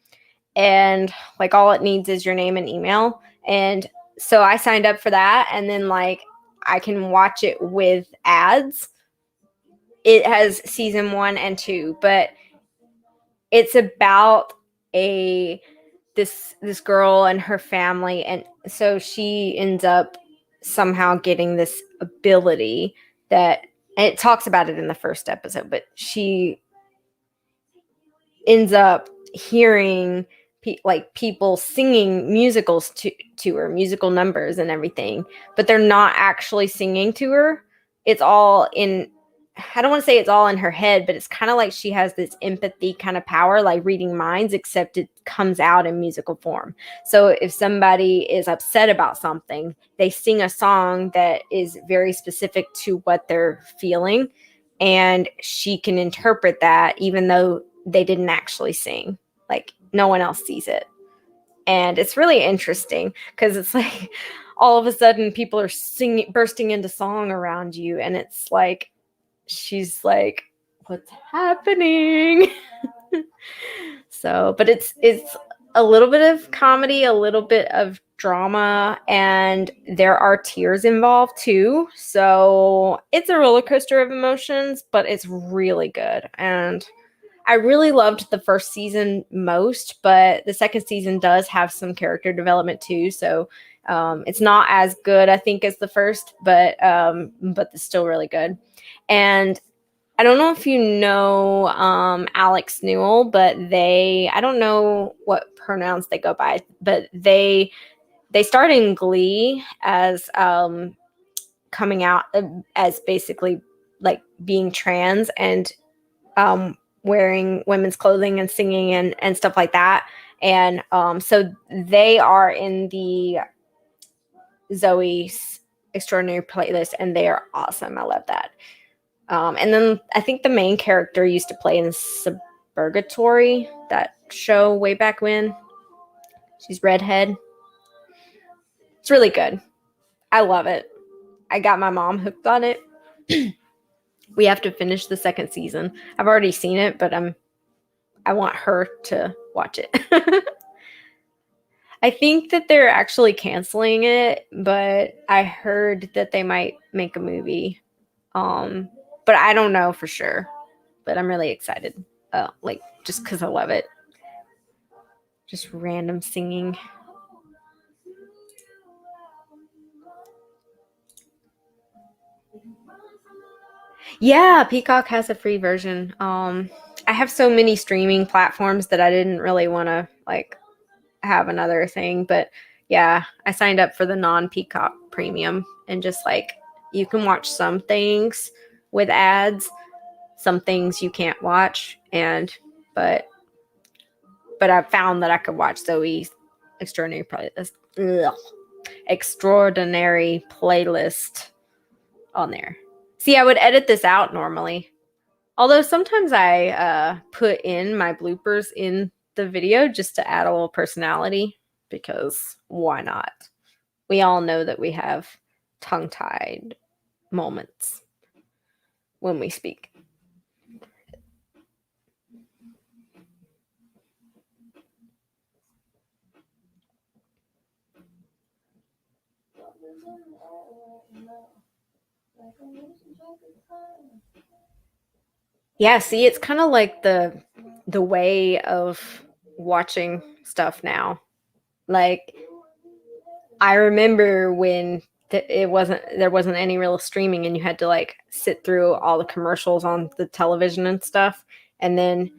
and like all it needs is your name and email. And so I signed up for that, and then like I can watch it with ads. It has season 1 and 2, but it's about this girl and her family, and so she ends up somehow getting this ability that, and it talks about it in the first episode, but she ends up hearing like people singing musicals to her, musical numbers and everything, but they're not actually singing to her. It's all in, I don't want to say it's all in her head, but it's kind of like she has this empathy kind of power, like reading minds, except it comes out in musical form. So if somebody is upset about something, they sing a song that is very specific to what they're feeling, and she can interpret that even though they didn't actually sing. Like no one else sees it. And it's really interesting because it's like all of a sudden people are singing, bursting into song around you, and it's like she's like, what's happening? So, but it's a little bit of comedy, a little bit of drama, and there are tears involved too. So it's a roller coaster of emotions, but it's really good. And I really loved the first season most, but the second season does have some character development too. So it's not as good, I think, as the first, but it's still really good. And I don't know if you know Alex Newell, but I don't know what pronouns they go by, but they started in Glee as coming out as basically like being trans and wearing women's clothing and singing and stuff like that. And so they are in the Zoe's Extraordinary playlist, and they are awesome. I love that. And then I think the main character used to play in Suburgatory, that show way back when. She's redhead. It's really good. I love it. I got my mom hooked on it. We have to finish the second season. I've already seen it, but I want her to watch it. I think that they're actually canceling it, but I heard that they might make a movie. But I don't know for sure. But I'm really excited. Like just because I love it. Just random singing. Yeah, Peacock has a free version. I have so many streaming platforms that I didn't really want to like have another thing, but yeah, I signed up for the non-Peacock premium, and just like you can watch some things with ads, some things you can't watch, and but I found that I could watch Zoe's extraordinary extraordinary playlist on there. See, I would edit this out normally. Although sometimes I put in my bloopers in the video just to add a little personality, because why not? We all know that we have tongue-tied moments when we speak. Yeah, see, it's kind of like the way of watching stuff now. Like I remember when there wasn't any real streaming, and you had to like sit through all the commercials on the television and stuff. And then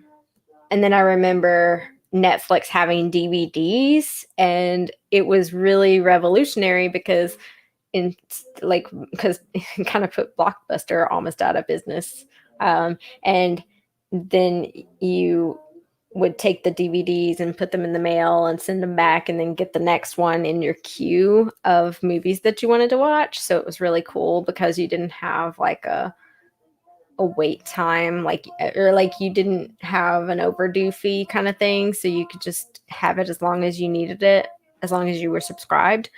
I remember Netflix having DVDs, and it was really revolutionary because it kind of put Blockbuster almost out of business. And then you would take the DVDs and put them in the mail and send them back, and then get the next one in your queue of movies that you wanted to watch. So it was really cool because you didn't have like a wait time, or like you didn't have an overdue fee kind of thing. So you could just have it as long as you needed it, as long as you were subscribed.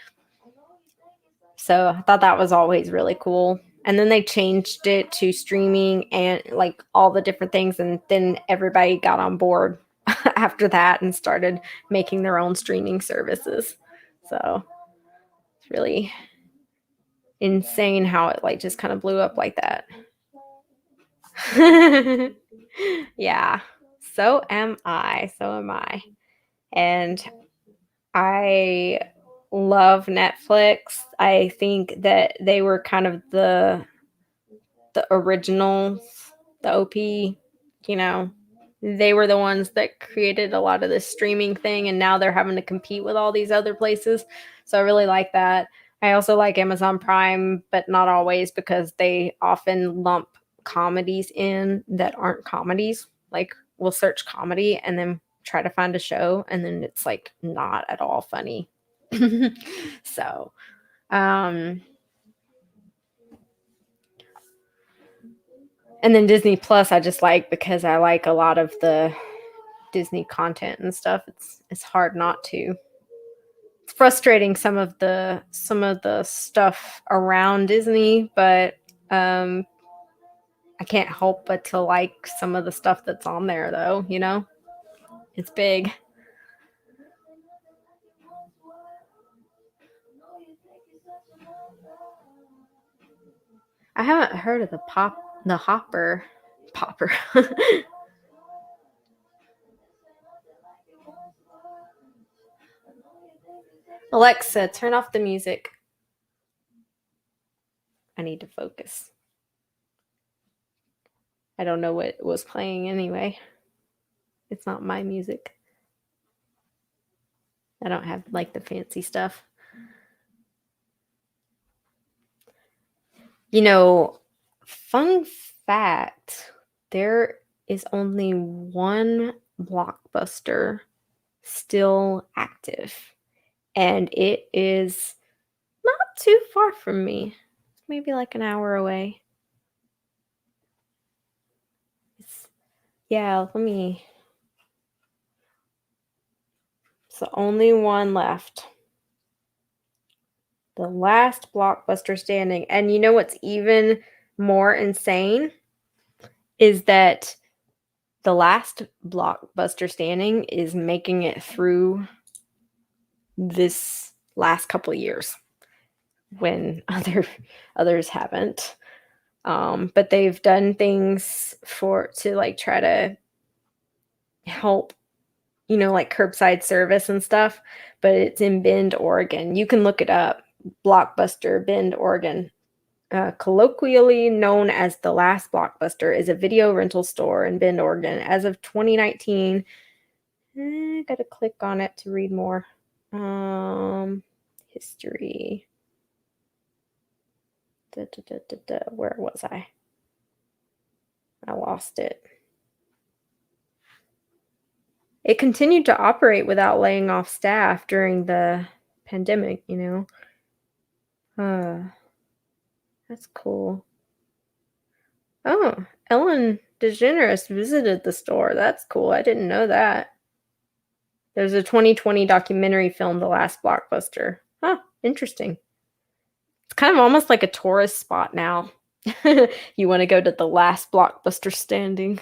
So I thought that was always really cool. And then they changed it to streaming and like all the different things. And then everybody got on board after that and started making their own streaming services. So it's really insane how it like just kind of blew up like that. Yeah. So am I. So am I. And I love Netflix. I think that they were kind of the originals, the OP, you know. They were the ones that created a lot of this streaming thing, and now they're having to compete with all these other places. So I really like that. I also like Amazon Prime, but not always, because they often lump comedies in that aren't comedies. Like we'll search comedy and then try to find a show, and then it's like not at all funny. So, and then Disney Plus, I just like because I like a lot of the Disney content and stuff. It's hard not to. It's frustrating some of the stuff around Disney, but I can't help but to like some of the stuff that's on there, though. You know, it's big. I haven't heard of the Hopper. Alexa, turn off the music. I need to focus. I don't know what was playing anyway. It's not my music. I don't have like the fancy stuff. You know, fun fact, there is only one Blockbuster still active, and it is not too far from me. It's maybe like an hour away. Yeah, let me. It's the only one left. The last Blockbuster standing. And you know what's even more insane is that the last Blockbuster standing is making it through this last couple of years when others haven't. But they've done things to like try to help, like curbside service and stuff. But it's in Bend, Oregon. You can look it up. Blockbuster, Bend, Oregon. Colloquially known as the Last Blockbuster, is a video rental store in Bend, Oregon. As of 2019, gotta click on it to read more. History. Where was I? I lost it. It continued to operate without laying off staff during the pandemic, That's cool. Oh, Ellen DeGeneres visited the store. That's cool. I didn't know that. There's a 2020 documentary film, The Last Blockbuster. Huh, interesting. It's kind of almost like a tourist spot now. You want to go to the last Blockbuster standing.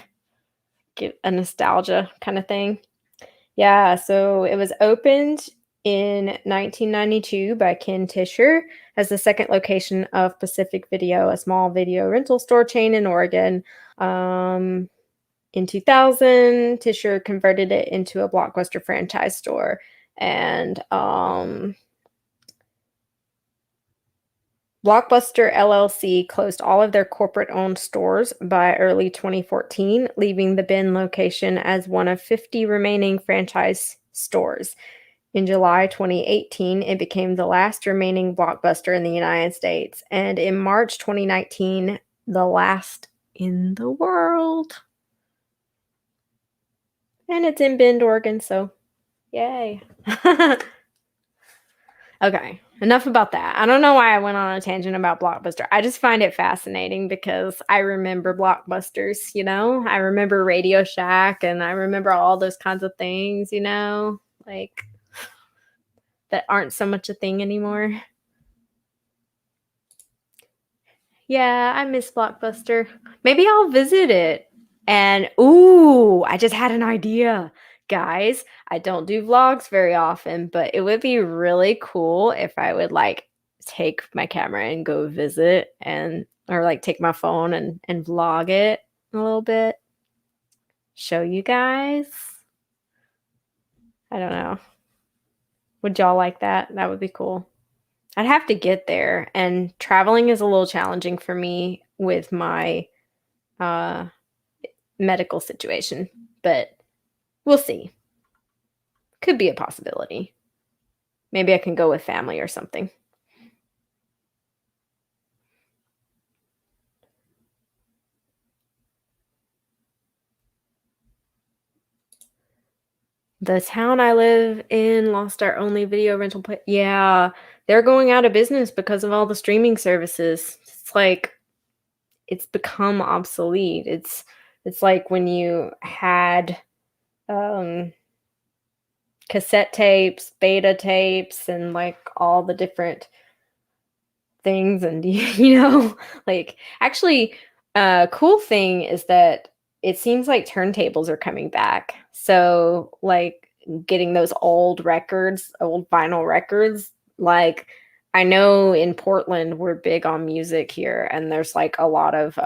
Get a nostalgia kind of thing. Yeah, so it was opened in 1992 by Ken Tischer as the second location of Pacific Video, a small video rental store chain in Oregon. In 2000, Tischer converted it into a Blockbuster franchise store. And Blockbuster LLC closed all of their corporate-owned stores by early 2014, leaving the Bend location as one of 50 remaining franchise stores. In July 2018, it became the last remaining Blockbuster in the United States, and in March 2019, the last in the world. And it's in Bend, Oregon, so yay. Okay, enough about that. I don't know why I went on a tangent about Blockbuster. I just find it fascinating because I remember Blockbusters, I remember Radio Shack, and I remember all those kinds of things, like that aren't so much a thing anymore. Yeah, I miss Blockbuster. Maybe I'll visit it. And I just had an idea. Guys, I don't do vlogs very often, but it would be really cool if I would like take my camera and go visit or like take my phone and vlog it a little bit. Show you guys. I don't know. Would y'all like that? That would be cool. I'd have to get there, and traveling is a little challenging for me with my medical situation, but we'll see. Could be a possibility. Maybe I can go with family or something. The town I live in lost our only video rental place. Yeah, they're going out of business because of all the streaming services. It's like it's become obsolete. It's like when you had cassette tapes, beta tapes, and like all the different things, and like actually cool thing is that it seems like turntables are coming back. So like getting those old vinyl records, like I know in Portland we're big on music here, and there's like a lot of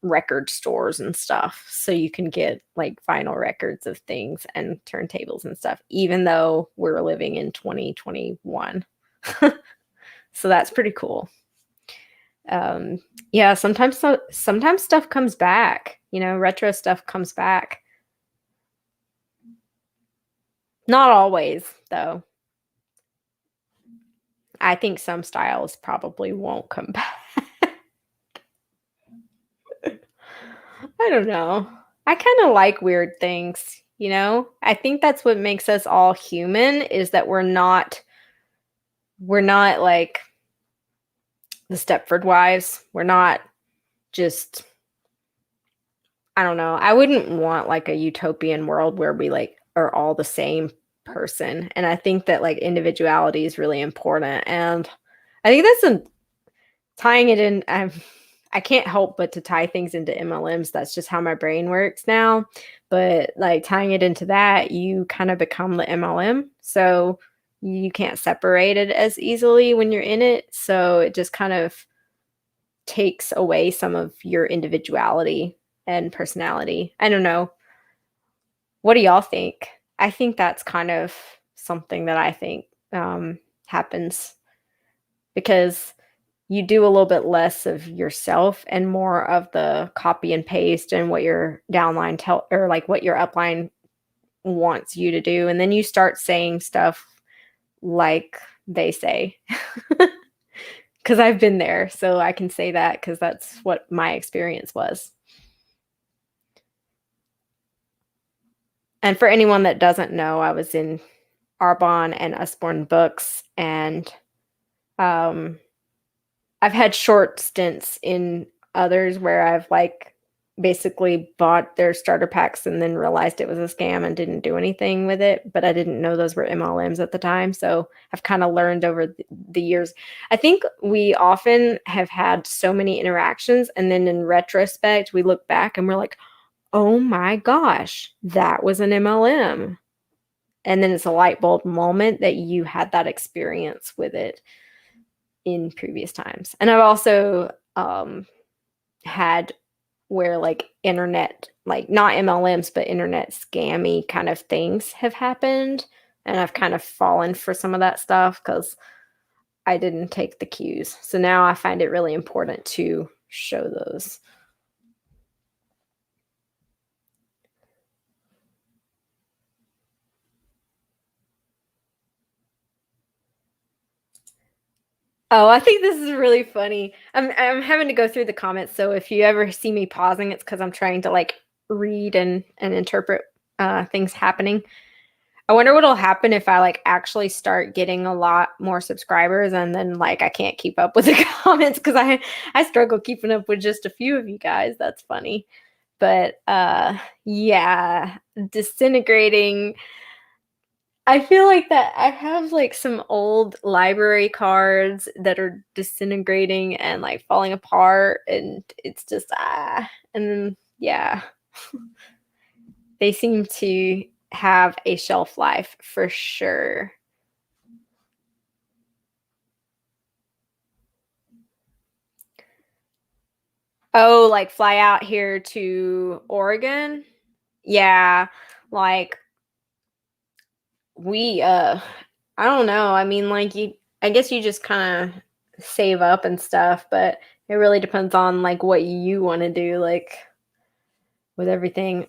record stores and stuff. So you can get like vinyl records of things and turntables and stuff, even though we're living in 2021. So that's pretty cool. Yeah, sometimes stuff comes back, retro stuff comes back. Not always, though. I think some styles probably won't come back. I don't know. I kind of like weird things, I think that's what makes us all human, is that we're not like the Stepford Wives. We're not just, I don't know. I wouldn't want like a utopian world where we like are all the same person. And I think that like individuality is really important. And I think that's tying it in. I can't help but to tie things into MLMs. That's just how my brain works now. But like tying it into that, you kind of become the MLM. So you can't separate it as easily when you're in it. So it just kind of takes away some of your individuality and personality. I don't know. What do y'all think? I think that's kind of something that I think happens, because you do a little bit less of yourself and more of the copy and paste and what your downline or like what your upline wants you to do. And then you start saying stuff like they say. Because I've been there, so I can say that because that's what my experience was. And for anyone that doesn't know, I was in Arbonne and Usborne Books, and I've had short stints in others where I've like basically bought their starter packs and then realized it was a scam and didn't do anything with it. But I didn't know those were MLMs at the time. So I've kind of learned over the years. I think we often have had so many interactions, and then in retrospect, we look back and we're like, oh my gosh, that was an MLM. And then it's a light bulb moment that you had that experience with it in previous times. And I've also had where like internet, like not MLMs, but internet scammy kind of things have happened. And I've kind of fallen for some of that stuff because I didn't take the cues. So now I find it really important to show those. Oh, I think this is really funny. I'm having to go through the comments, so if you ever see me pausing, it's because I'm trying to like read and interpret things happening. I wonder what'll happen if I like actually start getting a lot more subscribers, and then like I can't keep up with the comments because I struggle keeping up with just a few of you guys. That's funny. But yeah, disintegrating. I feel like that I have like some old library cards that are disintegrating and like falling apart, and it's just and then yeah. They seem to have a shelf life for sure. Oh, like fly out here to Oregon? Yeah, like we I don't know. I mean, like I guess you just kind of save up and stuff, but it really depends on like what you want to do like with everything.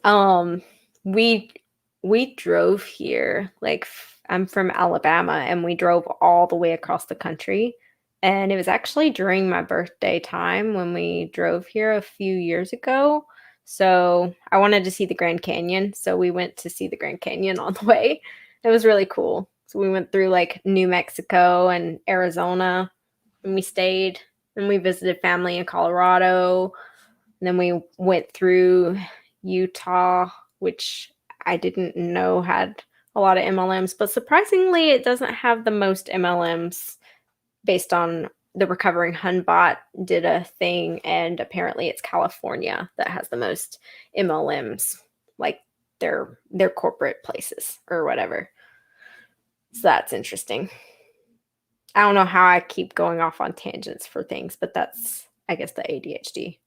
We drove here. Like I'm from Alabama, and we drove all the way across the country. And it was actually during my birthday time when we drove here a few years ago. So I wanted to see the Grand Canyon. So we went to see the Grand Canyon on the way. It was really cool. So we went through like New Mexico and Arizona, and we stayed, and we visited family in Colorado. And then we went through Utah, which I didn't know had a lot of MLMs, but surprisingly, it doesn't have the most MLMs based on the Recovering Hunbot did a thing, and apparently it's California that has the most MLMs, like their corporate places or whatever. So that's interesting. I don't know how I keep going off on tangents for things, but that's, I guess, the ADHD.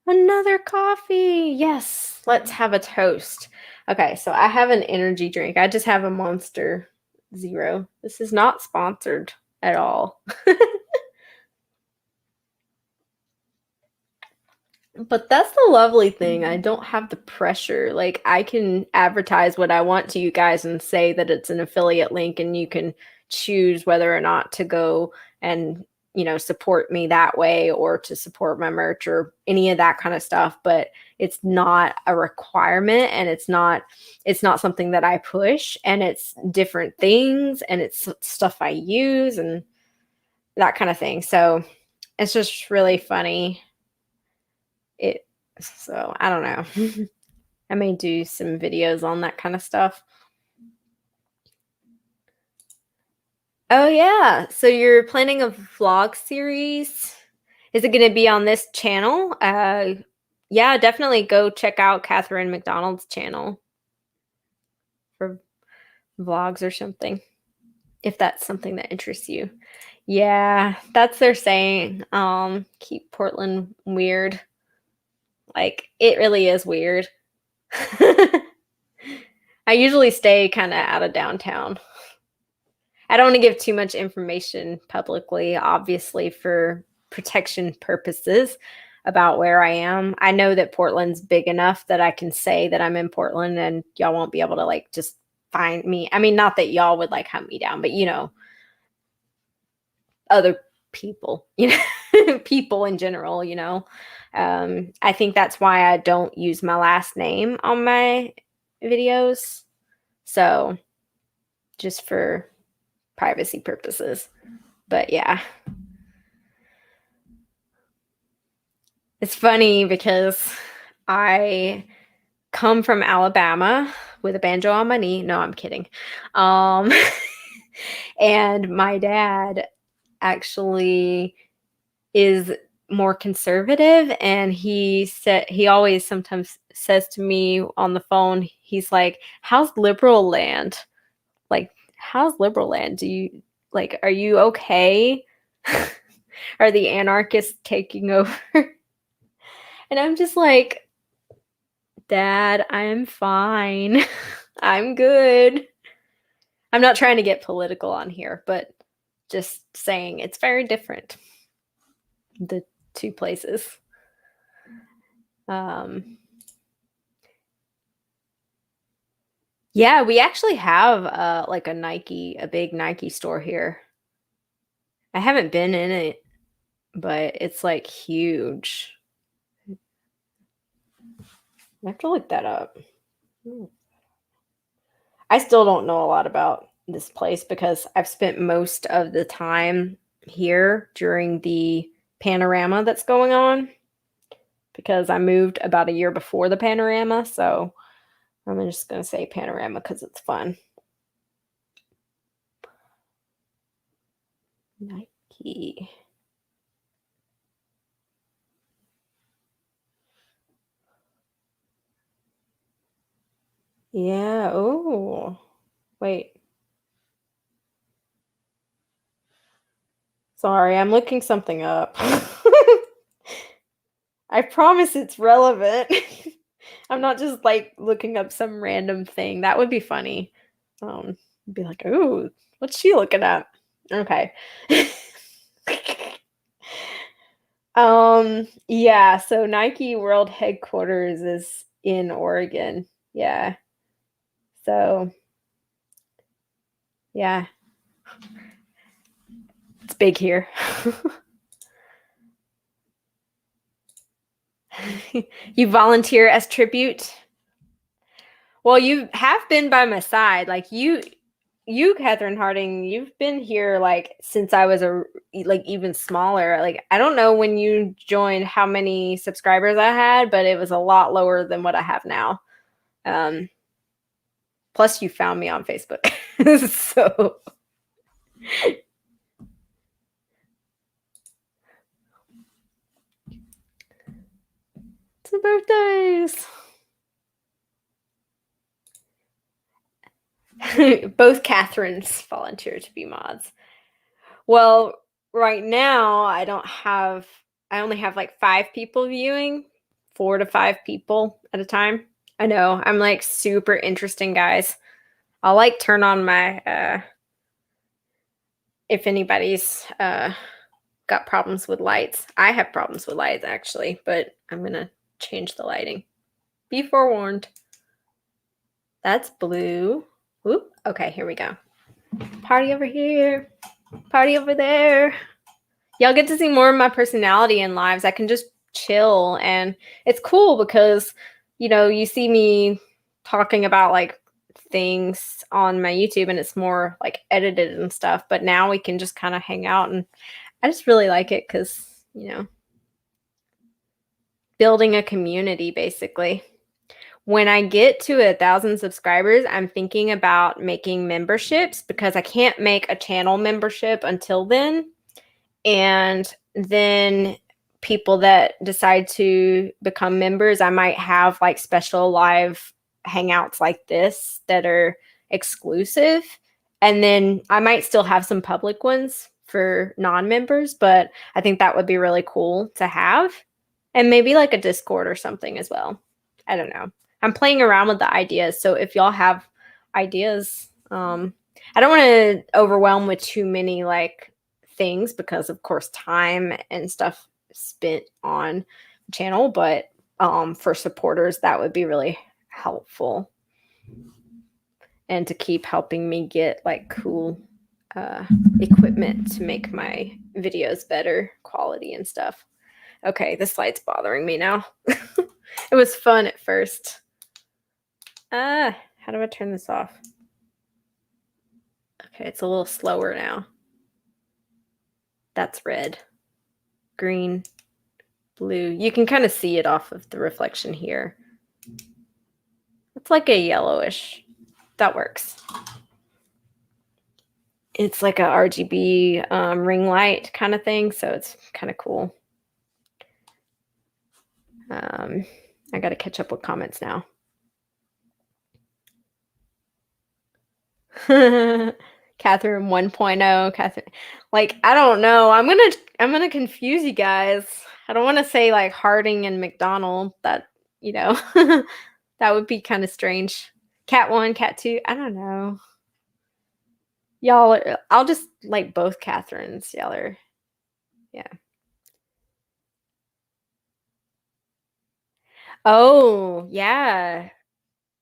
Another coffee. Yes, let's have a toast. Okay, so I have an energy drink. I just have a Monster Zero. This is not sponsored at all. But that's the lovely thing. I don't have the pressure. Like, I can advertise what I want to you guys and say that it's an affiliate link, and you can choose whether or not to go and, support me that way, or to support my merch or any of that kind of stuff. But it's not a requirement, and it's not something that I push, and it's different things, and it's stuff I use and that kind of thing. So it's just really funny. So I don't know. I may do some videos on that kind of stuff. Oh yeah, so you're planning a vlog series? Is it going to be on this channel? Yeah, definitely go check out Catherine McDonald's channel for vlogs or something, if that's something that interests you. Yeah, that's their saying. Keep Portland weird. Like, it really is weird. I usually stay kind of out of downtown. I don't want to give too much information publicly, obviously, for protection purposes about where I am. I know that Portland's big enough that I can say that I'm in Portland, and y'all won't be able to like just find me. I mean, not that y'all would like hunt me down, but other people, people in general, I think that's why I don't use my last name on my videos. So just for privacy purposes. But yeah. It's funny because I come from Alabama with a banjo on my knee. No, I'm kidding. And my dad actually is more conservative, and he always sometimes says to me on the phone, he's like, "How's liberal land? Like, how's liberal land? Are you okay? Are the anarchists taking over?" And I'm just like, "Dad, I'm fine. I'm good." I'm not trying to get political on here, but just saying it's very different, the two places. Yeah, we actually have like a big Nike store here. I haven't been in it, but it's like huge. I have to look that up. I still don't know a lot about this place because I've spent most of the time here during the panorama that's going on, because I moved about a year before the panorama. So I'm just going to say panorama because it's fun. Nike. Yeah. Oh, wait. Sorry, I'm looking something up. I promise it's relevant. I'm not just like looking up some random thing. That would be funny. Be like, "Ooh, what's she looking at?" Okay. Yeah, so Nike World Headquarters is in Oregon. Yeah. So, yeah, it's big here. You volunteer as tribute? Well, you have been by my side. Like, Catherine Harding, you've been here like since I was even smaller. Like, I don't know when you joined how many subscribers I had, but it was a lot lower than what I have now. Plus you found me on Facebook. So it's the birthdays. Both Catherines volunteer to be mods. Well, right now I only have like 5 people viewing, 4 to 5 people at a time. I know, I'm like super interesting, guys. I'll like turn on my, if anybody's got problems with lights. I have problems with lights actually, but I'm gonna change the lighting. Be forewarned. That's blue. Oop. Okay, here we go. Party over here. Party over there. Y'all get to see more of my personality in lives. I can just chill, and it's cool because, you know, you see me talking about like things on my YouTube and it's more like edited and stuff, but now we can just kind of hang out, and I just really like it because, you know, building a community basically. When I get to 1,000 subscribers, I'm thinking about making memberships because I can't make a channel membership until then. And then people that decide to become members, I might have like special live hangouts like this that are exclusive. And then I might still have some public ones for non-members, but I think that would be really cool to have. And maybe like a Discord or something as well. I don't know. I'm playing around with the ideas. So if y'all have ideas, I don't want to overwhelm with too many like things because of course time and stuff spent on the channel, but for supporters that would be really helpful, and to keep helping me get like cool equipment to make my videos better quality and stuff. Okay, this light's bothering me now. It was fun at first. How do I turn this off? Okay, it's a little slower now. That's red, green, blue. You can kind of see it off of the reflection here. It's like a yellowish. That works. It's like a RGB ring light kind of thing, so it's kind of cool. I got to catch up with comments now. Catherine 1.0. Catherine, like, I don't know. I'm gonna confuse you guys. I don't want to say like Harding and McDonald. That, you know, that would be kind of strange. Cat 1, Cat 2. I don't know. Y'all, I'll just like both Catherines. Y'all are, yeah. Oh, yeah.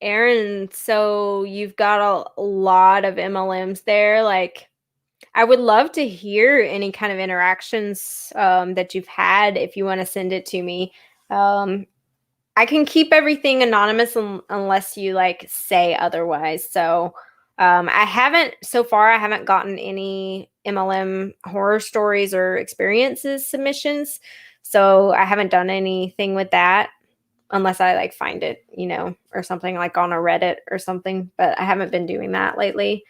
Aaron, so you've got a lot of MLMs there. Like, I would love to hear any kind of interactions that you've had if you want to send it to me. I can keep everything anonymous unless you like say otherwise. So I haven't gotten any MLM horror stories or experiences submissions. So I haven't done anything with that unless I like find it, you know, or something like on a Reddit or something, but I haven't been doing that lately.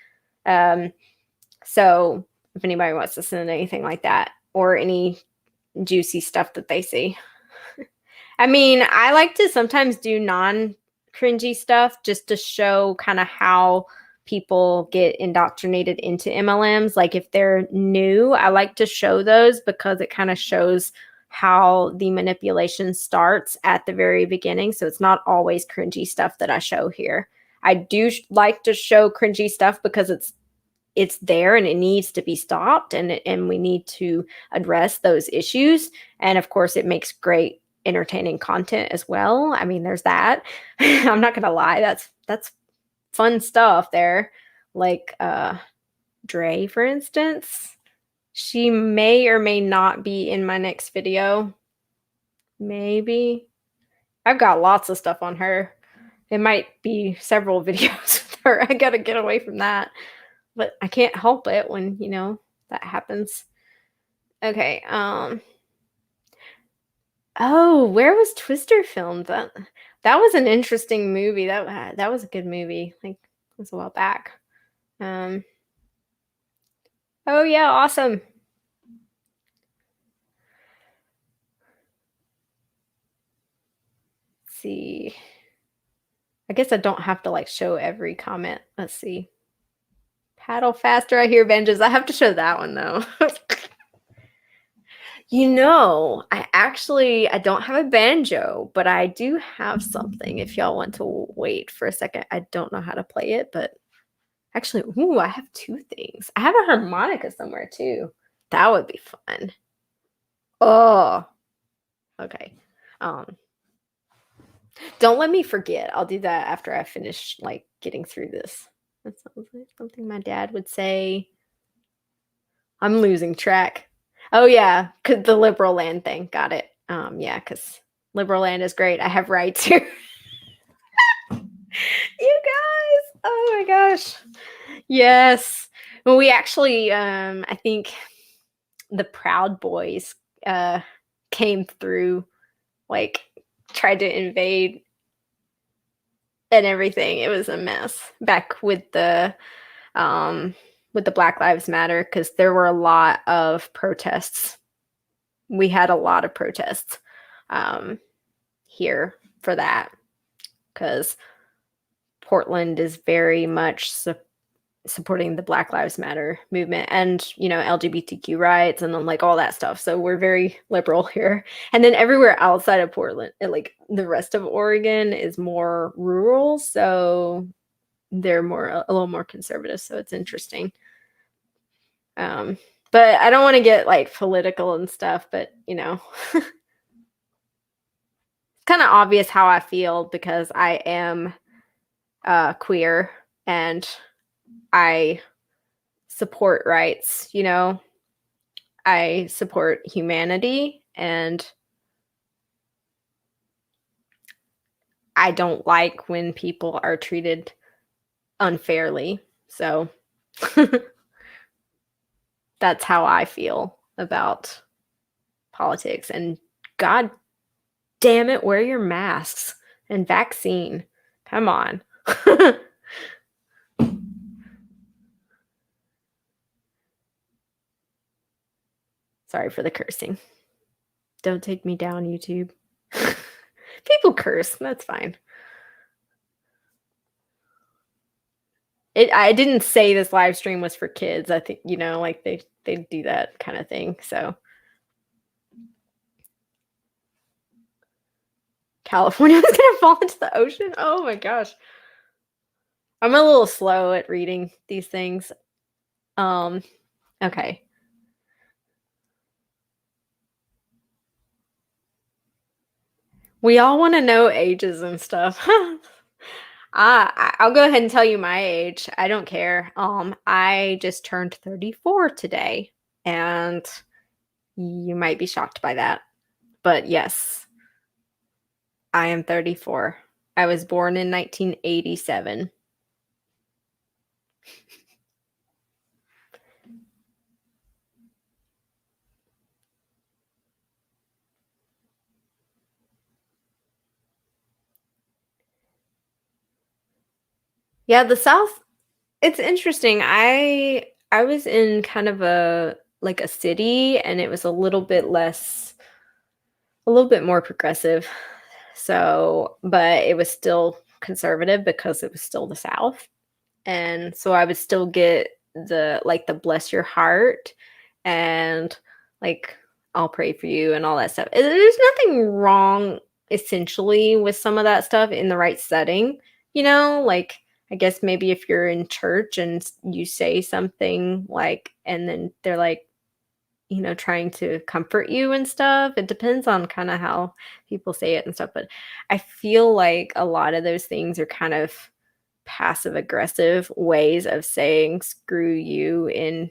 So if anybody wants to send anything like that or any juicy stuff that they see. I mean, I like to sometimes do non-cringy stuff just to show kind of how people get indoctrinated into MLMs. Like if they're new, I like to show those because it kind of shows how the manipulation starts at the very beginning. So it's not always cringy stuff that I show here. I do like to show cringy stuff because it's there and it needs to be stopped, and we need to address those issues. And of course, it makes great entertaining content as well. I mean, there's that. I'm not gonna lie, that's fun stuff there. Like Dre, for instance. She may or may not be in my next video. Maybe. I've got lots of stuff on her. It might be several videos with her. I gotta get away from that. But I can't help it when, you know, that happens. Okay. Oh, where was Twister filmed? That was an interesting movie. That was a good movie. Like, it was a while back. Oh yeah, awesome. Let's see. I guess I don't have to like show every comment. Let's see. Paddle faster, I hear vengeance. I have to show that one though. I don't have a banjo, but I do have something if y'all want to wait for a second. I don't know how to play it, but actually, I have two things. I have a harmonica somewhere too. That would be fun. Oh, okay. Um, don't let me forget. I'll do that after I finish like getting through this. That sounds like something my dad would say. I'm losing track. Oh yeah, cause the liberal land thing. Got it. Yeah, because liberal land is great. I have rights here. You guys. Oh my gosh. Yes. Well, we actually, I think the Proud Boys came through, like tried to invade and everything. It was a mess back with the Black Lives Matter because there were a lot of protests. We had a lot of protests here for that because Portland is very much supporting the Black Lives Matter movement and, LGBTQ rights and then like all that stuff. So we're very liberal here. And then everywhere outside of Portland, like the rest of Oregon is more rural. So they're a little more conservative. So it's interesting. But I don't want to get like political and stuff, but it's kind of obvious how I feel because I am queer and I support rights, I support humanity and I don't like when people are treated unfairly. So that's how I feel about politics. And God damn it, wear your masks and vaccine. Come on. Sorry for the cursing. Don't take me down, YouTube. People curse. That's fine. I didn't say this live stream was for kids. I think, like they do that kind of thing. So California was gonna fall into the ocean. Oh my gosh. I'm a little slow at reading these things. Okay. We all want to know ages and stuff. I'll go ahead and tell you my age. I don't care. I just turned 34 today, and you might be shocked by that. But yes, I am 34. I was born in 1987. Yeah, the South, it's interesting. I was in kind of a city and it was a little bit more progressive. So, but it was still conservative because it was still the South. And so I would still get the bless your heart and like I'll pray for you and all that stuff. There's nothing wrong essentially with some of that stuff in the right setting, like I guess maybe if you're in church and you say something like and then they're like trying to comfort you and stuff. It depends on kind of how people say it and stuff, but I feel like a lot of those things are kind of passive aggressive ways of saying screw you in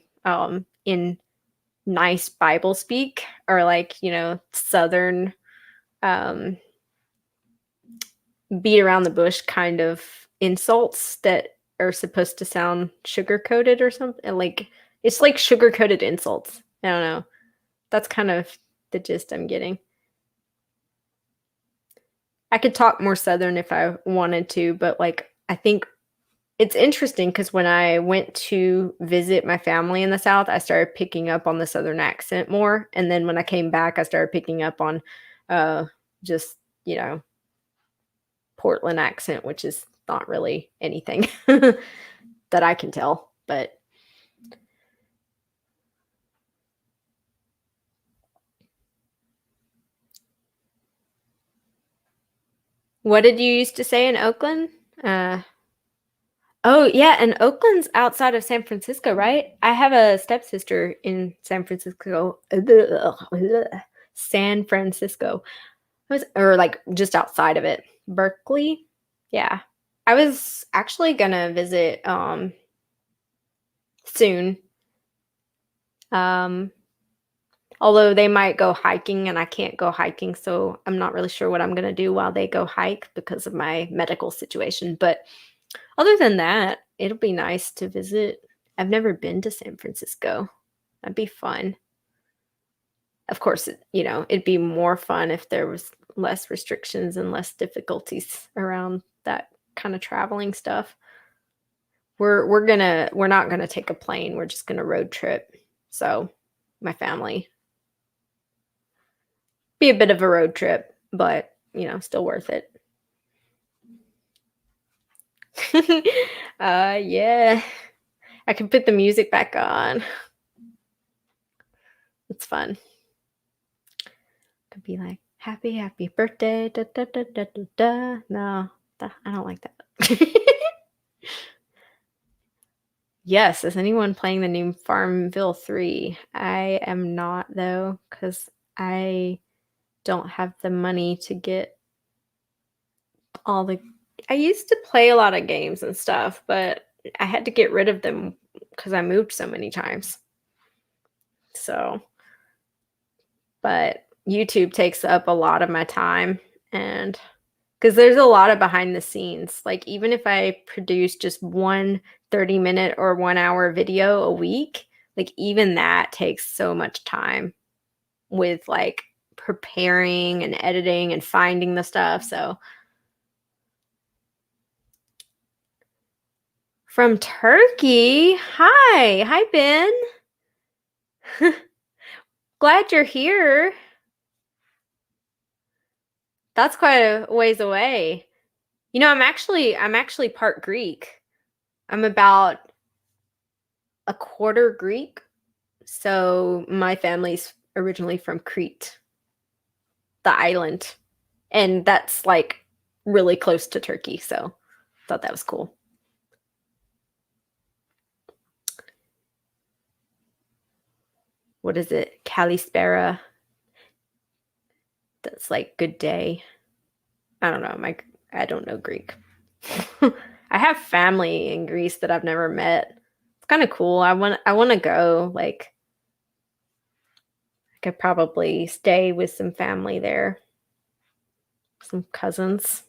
nice Bible speak or like southern beat around the bush kind of insults that are supposed to sound sugar coated or something. Like it's like sugar coated insults. I don't know. That's kind of the gist I'm getting. I could talk more southern if I wanted to, but like I think it's interesting because when I went to visit my family in the South, I started picking up on the Southern accent more. And then when I came back, I started picking up on just, Portland accent, which is not really anything that I can tell. But What did you used to say in Oakland? Oh, yeah, and Oakland's outside of San Francisco, right? I have a stepsister in San Francisco. San Francisco. Or like just outside of it. Berkeley? Yeah. I was actually gonna visit soon. Um Although they might go hiking and I can't go hiking, so I'm not really sure what I'm gonna do while they go hike because of my medical situation. But other than that, it'll be nice to visit. I've never been to San Francisco. That'd be fun. Of course, it'd be more fun if there was less restrictions and less difficulties around that kind of traveling stuff. We're not gonna take a plane. We're just gonna road trip. So my family. Be a bit of a road trip, but still worth it. Yeah. I can put the music back on. It's fun. Could be like happy birthday. Da, da, da, da, da, da. No, I don't like that. Yes, is anyone playing the new Farmville 3? I am not though, because I don't have the money to get all the I used to play a lot of games and stuff, but I had to get rid of them because I moved so many times. So, but YouTube takes up a lot of my time, and because there's a lot of behind the scenes. Like even if I produce just one 30-minute or 1 hour video a week, like even that takes so much time with like preparing and editing and finding the stuff. So from Turkey. Hi, Ben. Glad you're here. That's quite a ways away. I'm actually part Greek. I'm about a quarter Greek. So my family's originally from Crete, the island. And that's like really close to Turkey. So thought that was cool. What is it? Kalispera. That's like good day. I don't know. I don't know Greek. I have family in Greece that I've never met. It's kind of cool. I want to go. Like I could probably stay with some family there. Some cousins.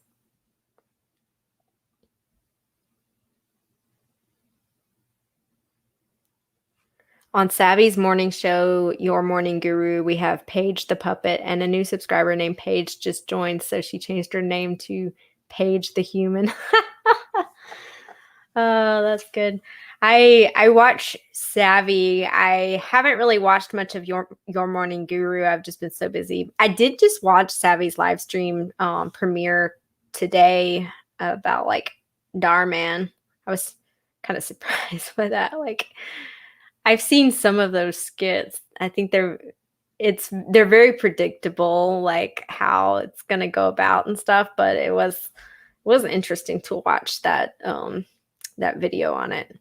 On Savvy's morning show, Your Morning Guru, we have Paige the Puppet, and a new subscriber named Paige just joined, so she changed her name to Paige the Human. Oh, that's good. I watch Savvy. I haven't really watched much of Your Morning Guru. I've just been so busy. I did just watch Savvy's live stream premiere today about like Darman. I was kind of surprised by that. Like I've seen some of those skits. I think they're very predictable, like how it's gonna go about and stuff. But it was interesting to watch that video on it.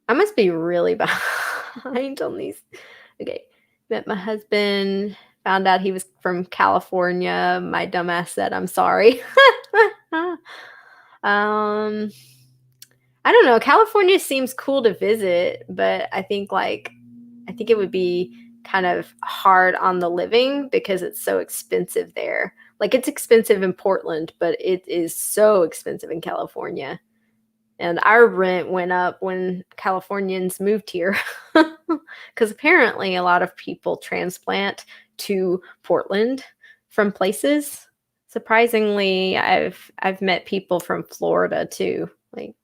I must be really behind on these. Okay, met my husband. Found out he was from California. My dumbass said, "I'm sorry." um. I don't know. California seems cool to visit, but I think it would be kind of hard on the living because it's so expensive there. Like it's expensive in Portland, but it is so expensive in California. And our rent went up when Californians moved here because apparently a lot of people transplant to Portland from places. Surprisingly, I've met people from Florida too. Like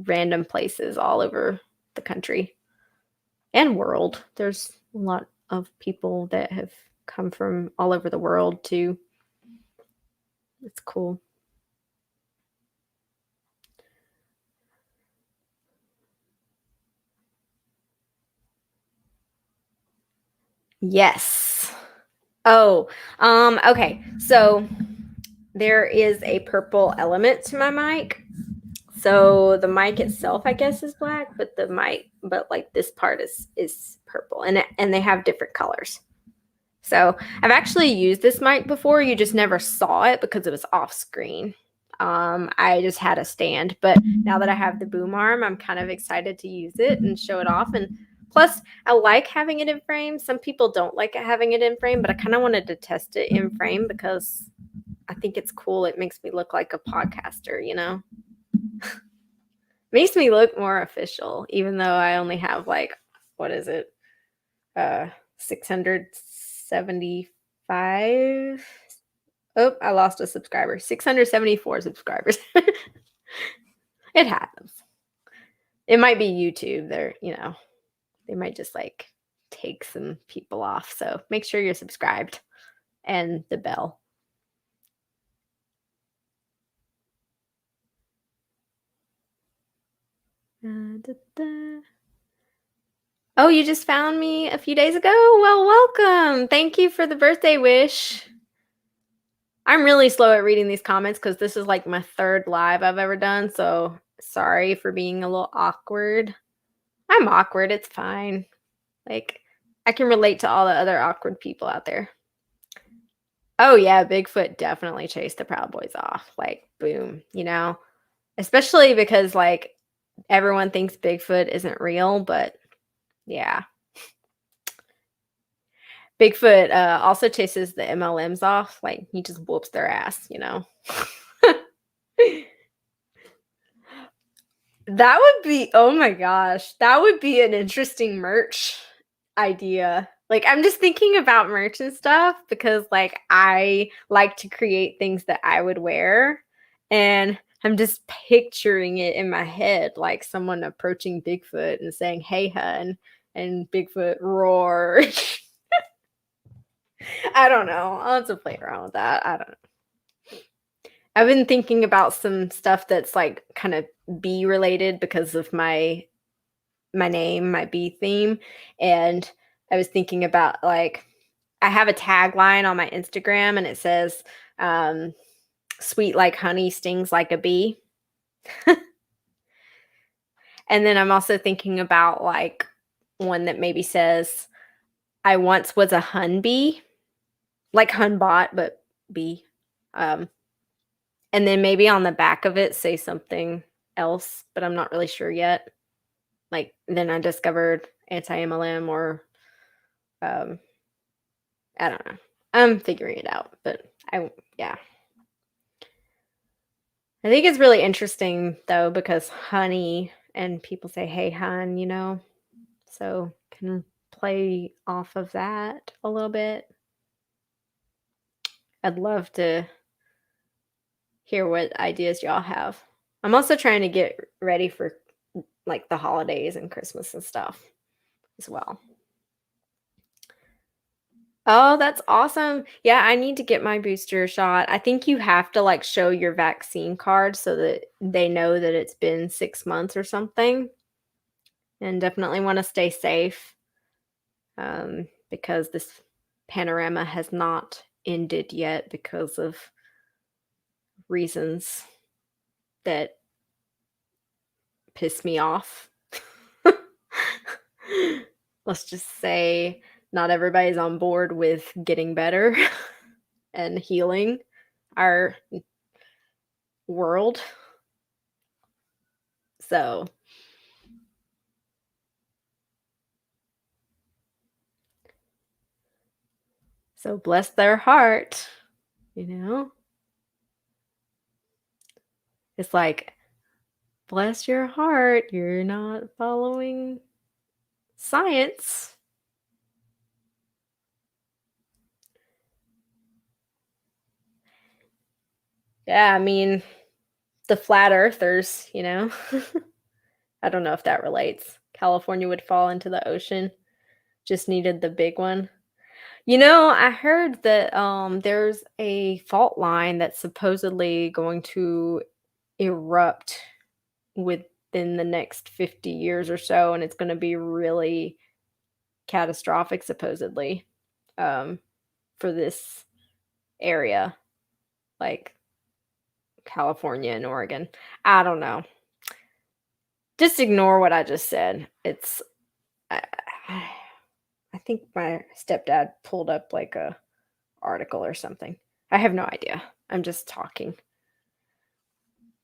random places all over the country and world. There's a lot of people that have come from all over the world too. It's cool. Yes. Oh, okay. So there is a purple element to my mic. So the mic itself, I guess, is black, but like this part is purple, and they have different colors. So I've actually used this mic before. You just never saw it because it was off screen. I just had a stand, but now that I have the boom arm, I'm kind of excited to use it and show it off. And plus, I like having it in frame. Some people don't like having it in frame, but I kind of wanted to test it in frame because I think it's cool. It makes me look like a podcaster, you know? Makes me look more official, even though I only have like, what is it? 675. Oh, I lost a subscriber. 674 subscribers. It happens. It might be YouTube. They might just like take some people off. So make sure you're subscribed and the bell. Oh, you just found me a few days ago? Well, welcome. Thank you for the birthday wish. I'm really slow at reading these comments because this is like my third live I've ever done. So sorry for being a little awkward. I'm awkward. It's fine. Like, I can relate to all the other awkward people out there. Oh, yeah. Bigfoot definitely chased the Proud Boys off. Like, boom, especially because like everyone thinks Bigfoot isn't real, but yeah. Bigfoot also chases the MLMs off. Like, he just whoops their ass. That would be, oh my gosh, that would be an interesting merch idea. Like, I'm just thinking about merch and stuff because, like, I like to create things that I would wear. And I'm just picturing it in my head, like someone approaching Bigfoot and saying, "Hey, hun," and Bigfoot roar. I don't know. I'll have to play around with that. I don't know. I've been thinking about some stuff that's like kind of bee related because of my name, my bee theme. And I was thinking about like, I have a tagline on my Instagram and it says, sweet like honey, stings like a bee. And then I'm also thinking about like one that maybe says, I once was a hun bee, like hunbot, but bee. And then maybe on the back of it say something else, but I'm not really sure yet. Like, then I discovered anti-MLM or I don't know. I'm figuring it out, but yeah. I think it's really interesting though because honey and people say hey hun, so can play off of that a little bit. I'd love to hear what ideas y'all have. I'm also trying to get ready for like the holidays and Christmas and stuff as well. Oh, that's awesome. Yeah, I need to get my booster shot. I think you have to like show your vaccine card so that they know that it's been 6 months or something. And definitely want to stay safe because this panorama has not ended yet because of reasons that piss me off. Let's just say not everybody's on board with getting better and healing our world. So bless their heart, It's like, bless your heart, you're not following science. Yeah, I mean, the flat earthers, I don't know if that relates. California would fall into the ocean. Just needed the big one. I heard that there's a fault line that's supposedly going to erupt within the next 50 years or so, and it's going to be really catastrophic, supposedly, for this area, like California and Oregon. I don't know. Just ignore what I just said. It's I, I think my stepdad pulled up like a article or something. I have no idea. I'm just talking.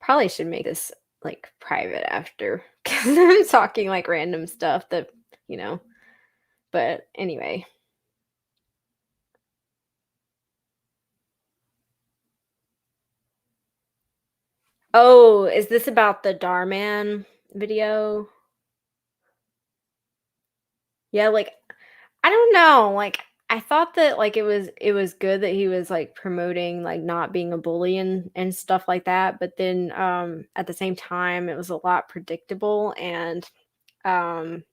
Probably should make this like private after because I'm talking like random stuff that, you know. But anyway. Oh, is this about the Darman video? Yeah, like I don't know. Like I thought that like it was good that he was like promoting like not being a bully and stuff like that, but then at the same time it was a lot predictable um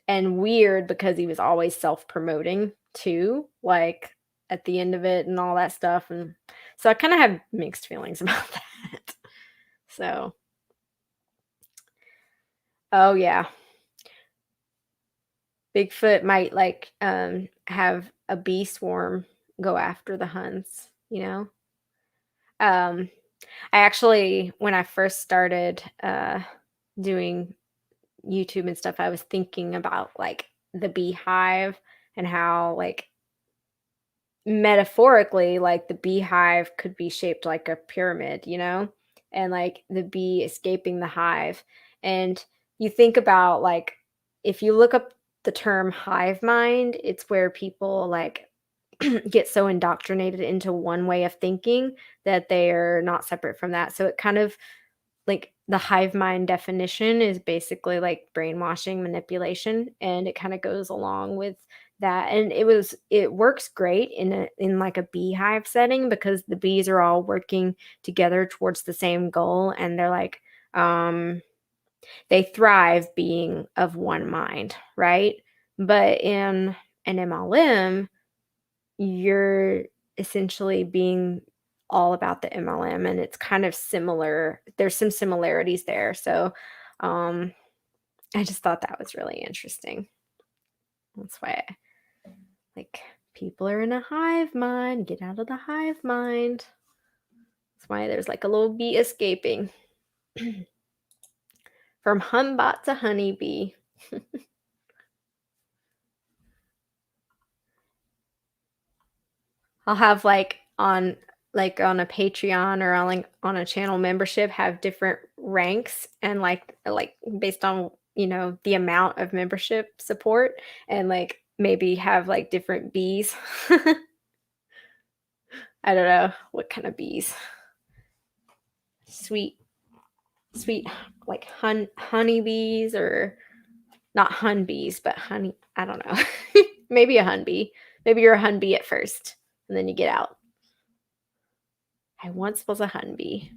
and weird because he was always self-promoting too, like at the end of it and all that stuff. And so I kind of have mixed feelings about that. So, oh yeah. Bigfoot might like have a bee swarm go after the hunts, you know? Um I actually when I first started doing YouTube and stuff, I was thinking about like the beehive and how like metaphorically like the beehive could be shaped like a pyramid, you know? And like the bee escaping the hive. And you think about like if you look up the term hive mind, it's where people like get so indoctrinated into one way of thinking that they are not separate from that. So it kind of like the hive mind definition is basically like brainwashing manipulation, and it kind of goes along with that. And it works great in like a beehive setting because the bees are all working together towards the same goal, and they're like they thrive being of one mind, right? But in an MLM, you're essentially being all about the MLM, and it's kind of similar. There's some similarities there. So um I just thought that was really interesting. That's why like people are in a hive mind, get out of the hive mind. That's why there's like a little bee escaping from humbot to honeybee. I'll have like on a Patreon or on like on a channel membership have different ranks and like based on, you know, the amount of membership support, and like maybe have like different bees. I don't know what kind of bees. Sweet sweet like honey bees, or not hun bees, but honey, I don't know. Maybe a hun bee. Maybe you're a hun bee at first and then you get out. I once was a hun bee.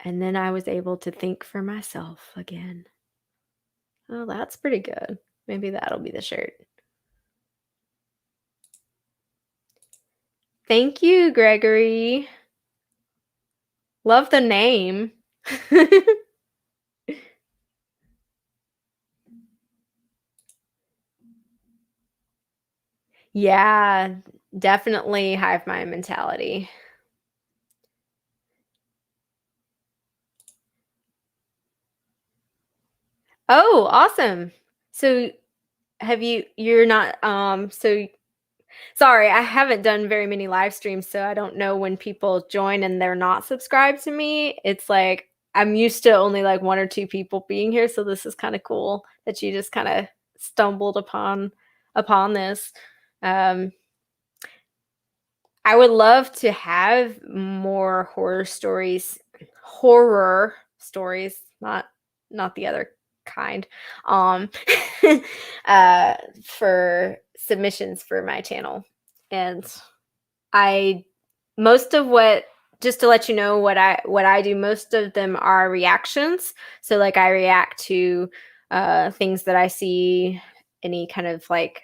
And then I was able to think for myself again. Oh, that's pretty good. Maybe that'll be the shirt. Thank you, Gregory. Love the name. Yeah, definitely hive mind mentality. Oh, awesome. So you're not so sorry, I haven't done very many live streams, so I don't know when people join and they're not subscribed to me. It's like I'm used to only like one or two people being here, so this is kind of cool that you just kind of stumbled upon this. Um, I would love to have more horror stories, not the other kind, um, for submissions for my channel. And I most of what just to let you know what I do, most of them are reactions. So like I react to things that I see, any kind of like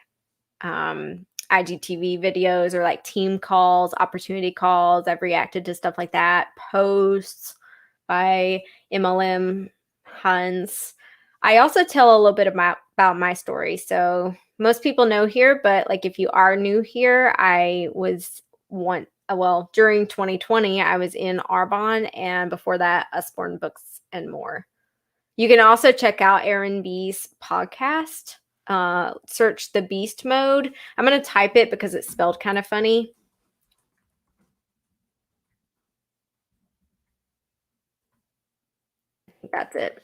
IGTV videos or like team calls, opportunity calls. I've reacted to stuff like that, posts by MLM Huns. I also tell a little bit about my story. So most people know here, but like if you are new here, I was during 2020, I was in Arbonne, and before that, Usborne Books and More. You can also check out Aaron B's podcast. Search the Beast Mode. I'm going to type it because it's spelled kind of funny. That's it.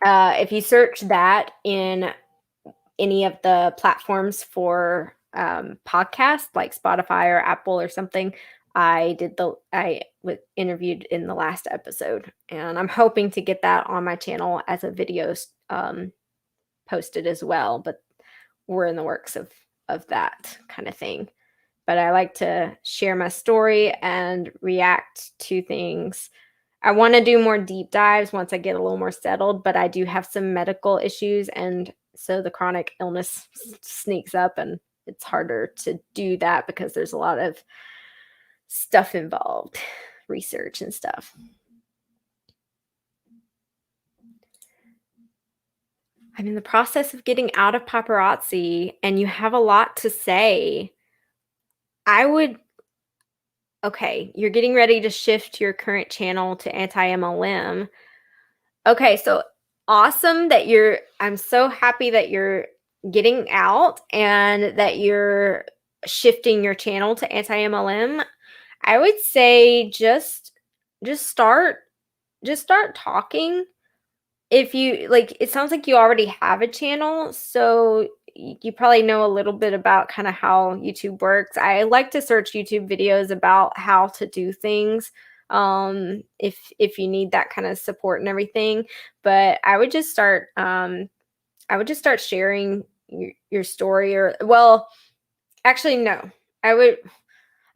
If you search that in any of the platforms for podcasts like Spotify or Apple or something, I was interviewed in the last episode, and I'm hoping to get that on my channel as a video posted as well, but we're in the works of that kind of thing. But I like to share my story and react to things. I want to do more deep dives once I get a little more settled, but I do have some medical issues, and so the chronic illness sneaks up, and it's harder to do that because there's a lot of stuff involved, research and stuff. I'm in the process of getting out of paparazzi, and you have a lot to say. Okay, you're getting ready to shift your current channel to anti-MLM. Okay, so awesome that I'm so happy that you're getting out and that you're shifting your channel to anti-MLM. I would say just start talking. If you like, it sounds like you already have a channel, so you probably know a little bit about kind of how YouTube works. I like to search YouTube videos about how to do things, if you need that kind of support and everything. But I would just start sharing your story, or well, actually no. I would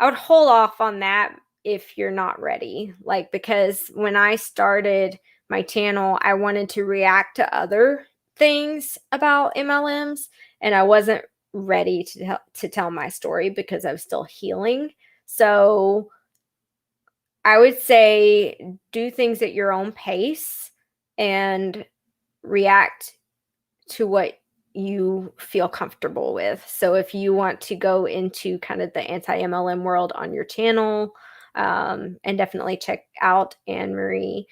hold off on that if you're not ready. Like, because when I started my channel, I wanted to react to other things about MLMs, and I wasn't ready to tell my story because I was still healing. So I would say do things at your own pace and react to what you feel comfortable with. So if you want to go into kind of the anti-MLM world on your channel, and definitely check out Anne-Marie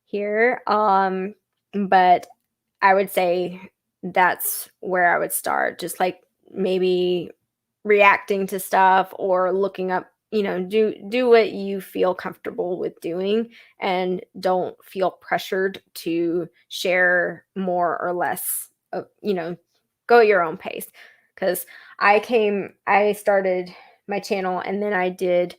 here. But I would say that's where I would start, just like maybe reacting to stuff or looking up, do what you feel comfortable with doing, and don't feel pressured to share more or less of, go at your own pace. Because I started my channel, and then I did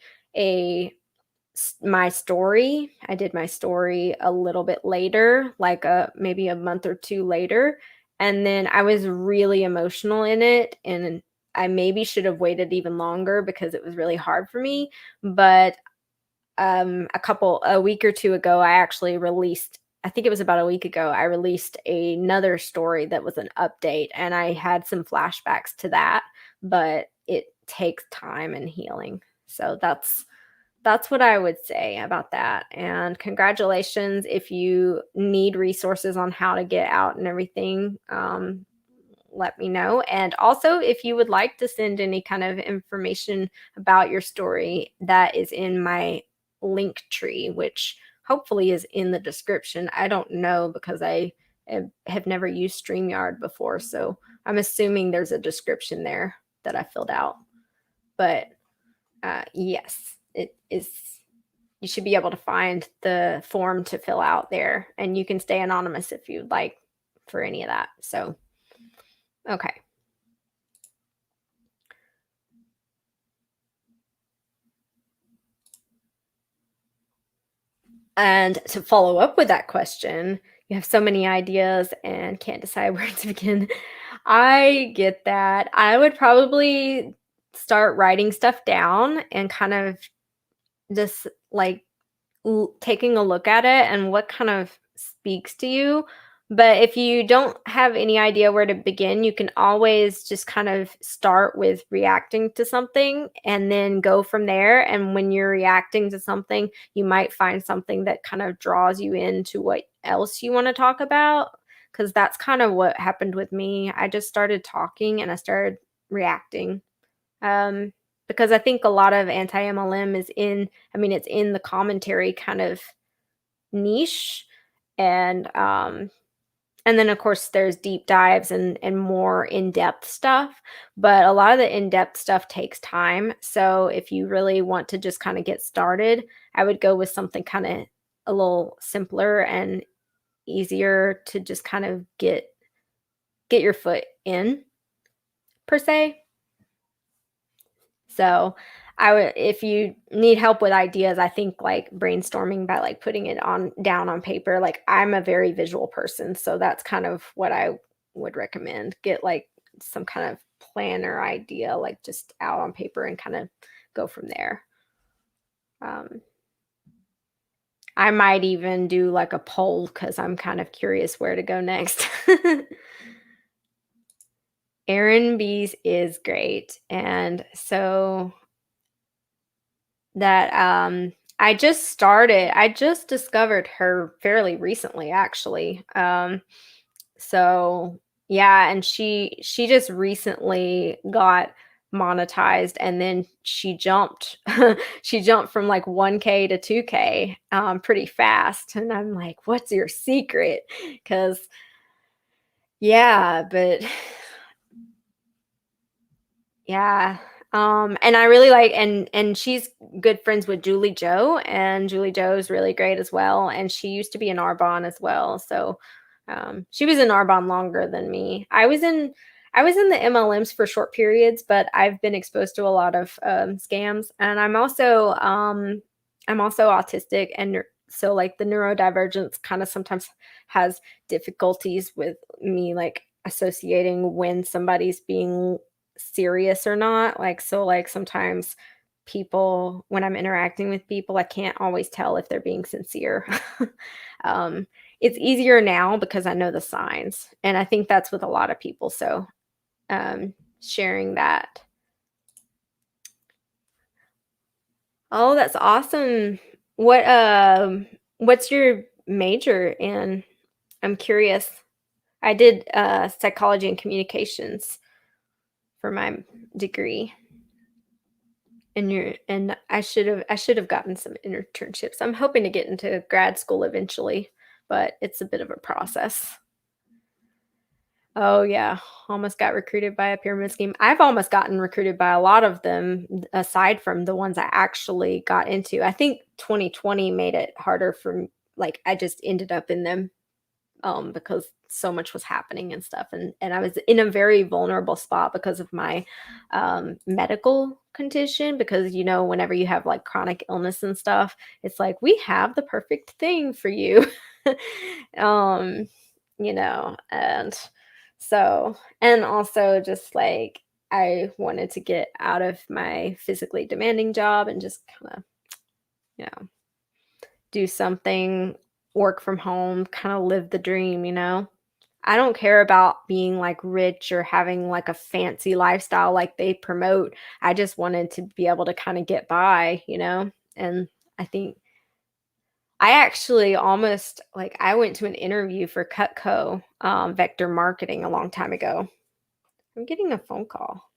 my story. I did my story a little bit later, like maybe a month or two later. And then I was really emotional in it, and I maybe should have waited even longer because it was really hard for me. But a week or two ago, I actually released, I think it was about a week ago, I released another story that was an update, and I had some flashbacks to that, but it takes time and healing. So that's what I would say about that. And congratulations. If you need resources on how to get out and everything, let me know. And also, if you would like to send any kind of information about your story, that is in my LinkTree, which hopefully is in the description. I don't know because I have never used StreamYard before, so I'm assuming there's a description there that I filled out. But yes, it is. You should be able to find the form to fill out there, and you can stay anonymous if you'd like for any of that. So, okay. And to follow up with that question, you have so many ideas and can't decide where to begin. I get that. I would probably start writing stuff down and kind of just like taking a look at it and what kind of speaks to you. But if you don't have any idea where to begin, you can always just kind of start with reacting to something and then go from there. And when you're reacting to something, you might find something that kind of draws you into what else you want to talk about. because that's kind of what happened with me. I just started talking and I started reacting. Because I think a lot of anti-MLM is it's in the commentary kind of niche. And then of course there's deep dives and more in-depth stuff, but a lot of the in-depth stuff takes time. So if you really want to just kind of get started, I would go with something kind of a little simpler and easier to just kind of get your foot in, per se. So I would, if you need help with ideas, I think like brainstorming by like putting it on down on paper. Like I'm a very visual person, so that's kind of what I would recommend. Get like some kind of plan or idea, like just out on paper and kind of go from there. I might even do like a poll because I'm kind of curious where to go next. Bies is great. And so that I just discovered her fairly recently, actually. So yeah, and she just recently got monetized, and then she jumped she jumped from like 1K to 2K pretty fast. And I'm like, what's your secret? Because yeah, but yeah. And I really like, and she's good friends with Julie Joe, and Julie Joe is really great as well. And she used to be in Arbonne as well. So she was in Arbonne longer than me. I was in the MLMs for short periods, but I've been exposed to a lot of scams. And I'm also autistic, and so like the neurodivergence kind of sometimes has difficulties with me like associating when somebody's being serious or not. Like, so like sometimes people, when I'm interacting with people, I can't always tell if they're being sincere. um, it's easier now because I know the signs. And I think that's with a lot of people. So sharing that. Oh, that's awesome. What's your major in? I'm curious. I did psychology and communications for my degree. And I should have gotten some internships. I'm hoping to get into grad school eventually, but it's a bit of a process. Oh yeah, almost got recruited by a pyramid scheme. I've almost gotten recruited by a lot of them aside from the ones I actually got into. I think 2020 made it harder for like I just ended up in them because so much was happening and stuff. And I was in a very vulnerable spot because of my medical condition. Because whenever you have like chronic illness and stuff, it's like we have the perfect thing for you. um, and so, and also just like I wanted to get out of my physically demanding job and just kind of, you know, do something, work from home, kind of live the dream. I don't care about being like rich or having like a fancy lifestyle like they promote. I just wanted to be able to kind of get by. And I think I actually almost like I went to an interview for Cutco Vector Marketing a long time ago. I'm getting a phone call.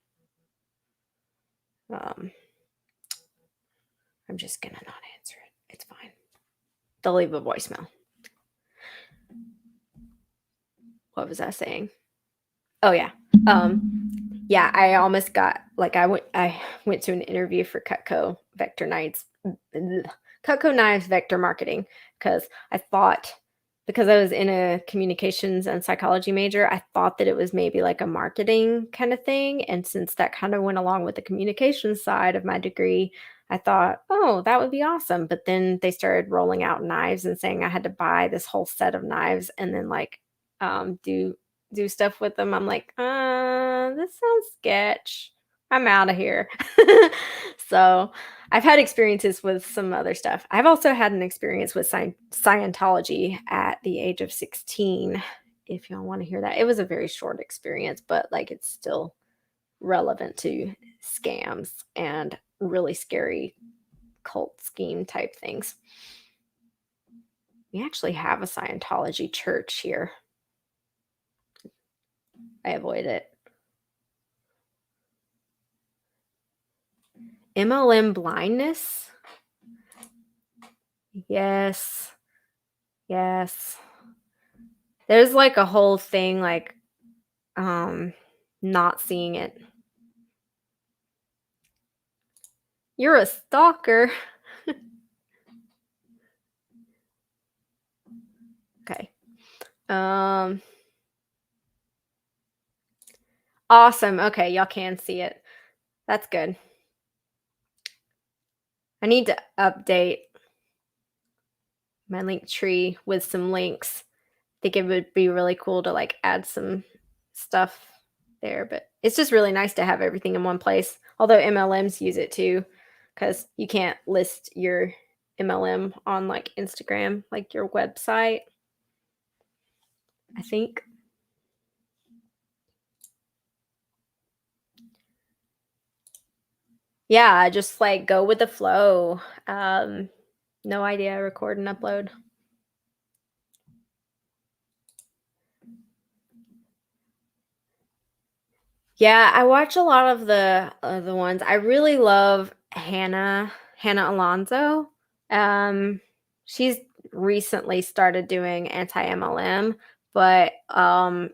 Um, I'm just gonna not answer it. It's fine. They'll leave a voicemail. What was I saying? Oh yeah. Yeah, I almost got like I went to an interview for Cutco Vector Knives Cutco Knives Vector Marketing because I thought because I was in a communications and psychology major, I thought that it was maybe like a marketing kind of thing. And since that kind of went along with the communications side of my degree, I thought, oh, that would be awesome. But then they started rolling out knives and saying I had to buy this whole set of knives and then like do stuff with them. I'm like, this sounds sketch. I'm out of here. So I've had experiences with some other stuff. I've also had an experience with Scientology at the age of 16, if y'all want to hear that. It was a very short experience, but like it's still relevant to scams and really scary cult scheme type things. We actually have a Scientology church here. I avoid it. MLM blindness? Yes. Yes. There's like a whole thing like not seeing it. You're a stalker. Okay. Awesome. Okay, y'all can see it. That's good. I need to update my link tree with some links. I think it would be really cool to like add some stuff there, but it's just really nice to have everything in one place. Although MLMs use it too, because you can't list your MLM on like Instagram, like your website, I think. Yeah, just like go with the flow. No idea, record and upload. Yeah, I watch a lot of the ones. I really love Hannah Alonzo. She's recently started doing anti-MLM, but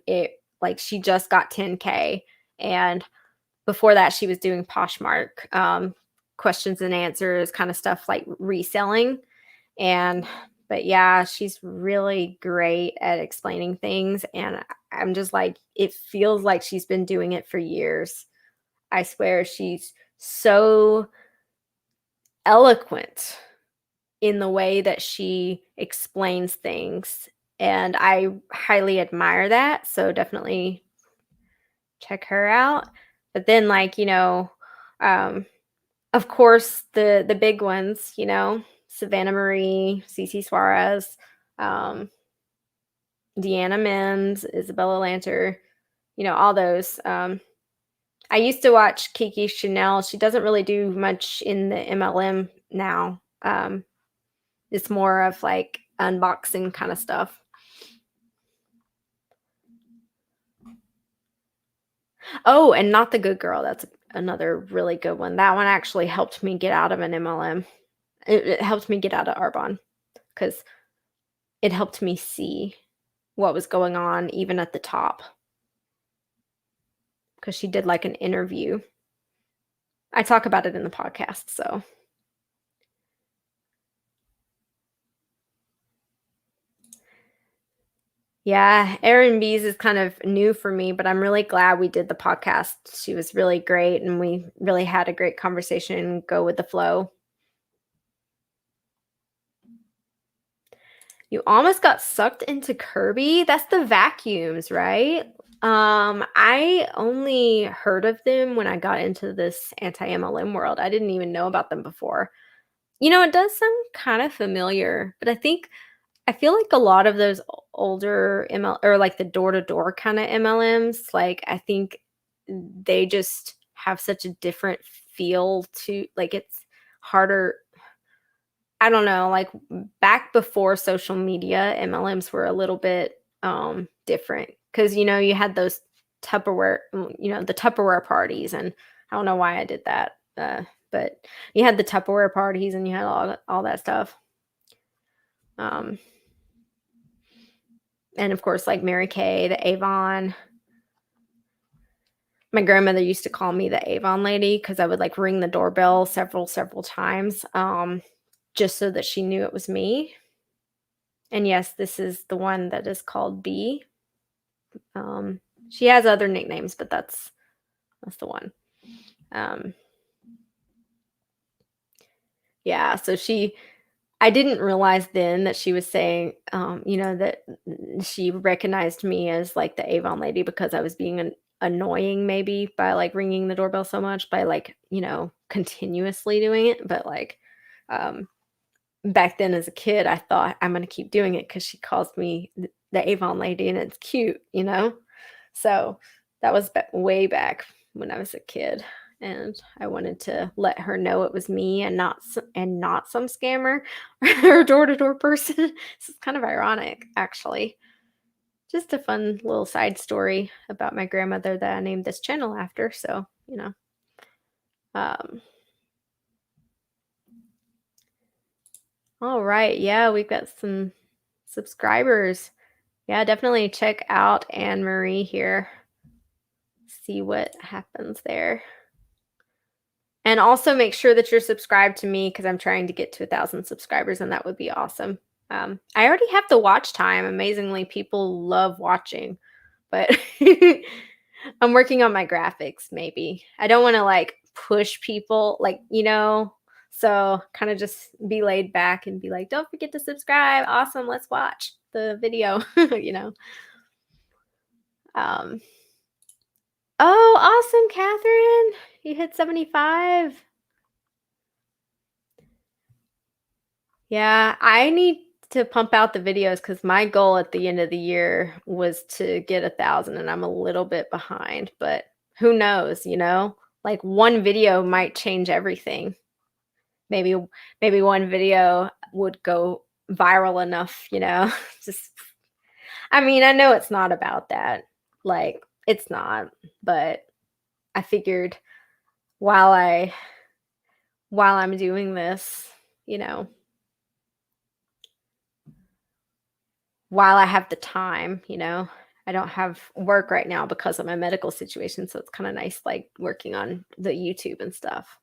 it like she just got 10K, and before that she was doing Poshmark, questions and answers kind of stuff like reselling. And but yeah, she's really great at explaining things, and I'm just like, it feels like she's been doing it for years. I swear she's so eloquent in the way that she explains things, and I highly admire that. So definitely check her out. But then like, of course the big ones, Savannah Marie, CC Suarez, Deanna Mims, Isabella Lanter, all those. I used to watch Kiki Chanel. She doesn't really do much in the MLM now. It's more of like unboxing kind of stuff. Oh, and Not the Good Girl. That's another really good one. That one actually helped me get out of an MLM. It helped me get out of Arbonne because it helped me see what was going on even at the top. Because she did like an interview. I talk about it in the podcast, so. Yeah, Erin Bies is kind of new for me, but I'm really glad we did the podcast. She was really great, and we really had a great conversation and go with the flow. You almost got sucked into Kirby. That's the vacuums, right? I only heard of them when I got into this anti-MLM world. I didn't even know about them before. It does sound kind of familiar, but I feel like a lot of those older ML or like the door-to-door kind of MLMs, like I think they just have such a different feel to like it's harder. I don't know, like back before social media, MLMs were a little bit different because you had those Tupperware, the Tupperware parties, and I don't know why I did that, but you had the Tupperware parties and you had all that stuff. And of course, like Mary Kay, the Avon. My grandmother used to call me the Avon lady because I would like ring the doorbell several times, just so that she knew it was me. And yes, this is the one that is called B. She has other nicknames, but that's the one. Yeah, so I didn't realize then that she was saying, that she recognized me as like the Avon lady because I was being annoying maybe by like ringing the doorbell so much by like, continuously doing it. But like, back then as a kid, I thought I'm going to keep doing it because she calls me the Avon lady and it's cute, So that was way back when I was a kid. And I wanted to let her know it was me and not some scammer or door-to-door person. This is kind of ironic, actually. just a fun little side story about my grandmother that I named this channel after. So, you know, all right. Yeah, we've got some subscribers. Yeah, definitely check out Anne-Marie here. See what happens there. And also make sure that you're subscribed to me because I'm trying to get to 1,000 subscribers, and that would be awesome. I already have the watch time. Amazingly, people love watching, but I'm working on my graphics maybe. I don't want to like push people, like, you know, so kind of just be laid back and be like, don't forget to subscribe. Awesome. Let's watch the video, you know. Oh, awesome, Catherine. You hit 75. Yeah, I need to pump out the videos because my goal at the end of the year was to get 1,000, and I'm a little bit behind, but who knows, you know? Like one video might change everything. Maybe one video would go viral enough, you know? Just I mean, I know it's not about that. Like it's not, but I figured while I'm doing this, you know, while I have the time, you know, I don't have work right now because of my medical situation. So it's kind of nice, like working on the YouTube and stuff,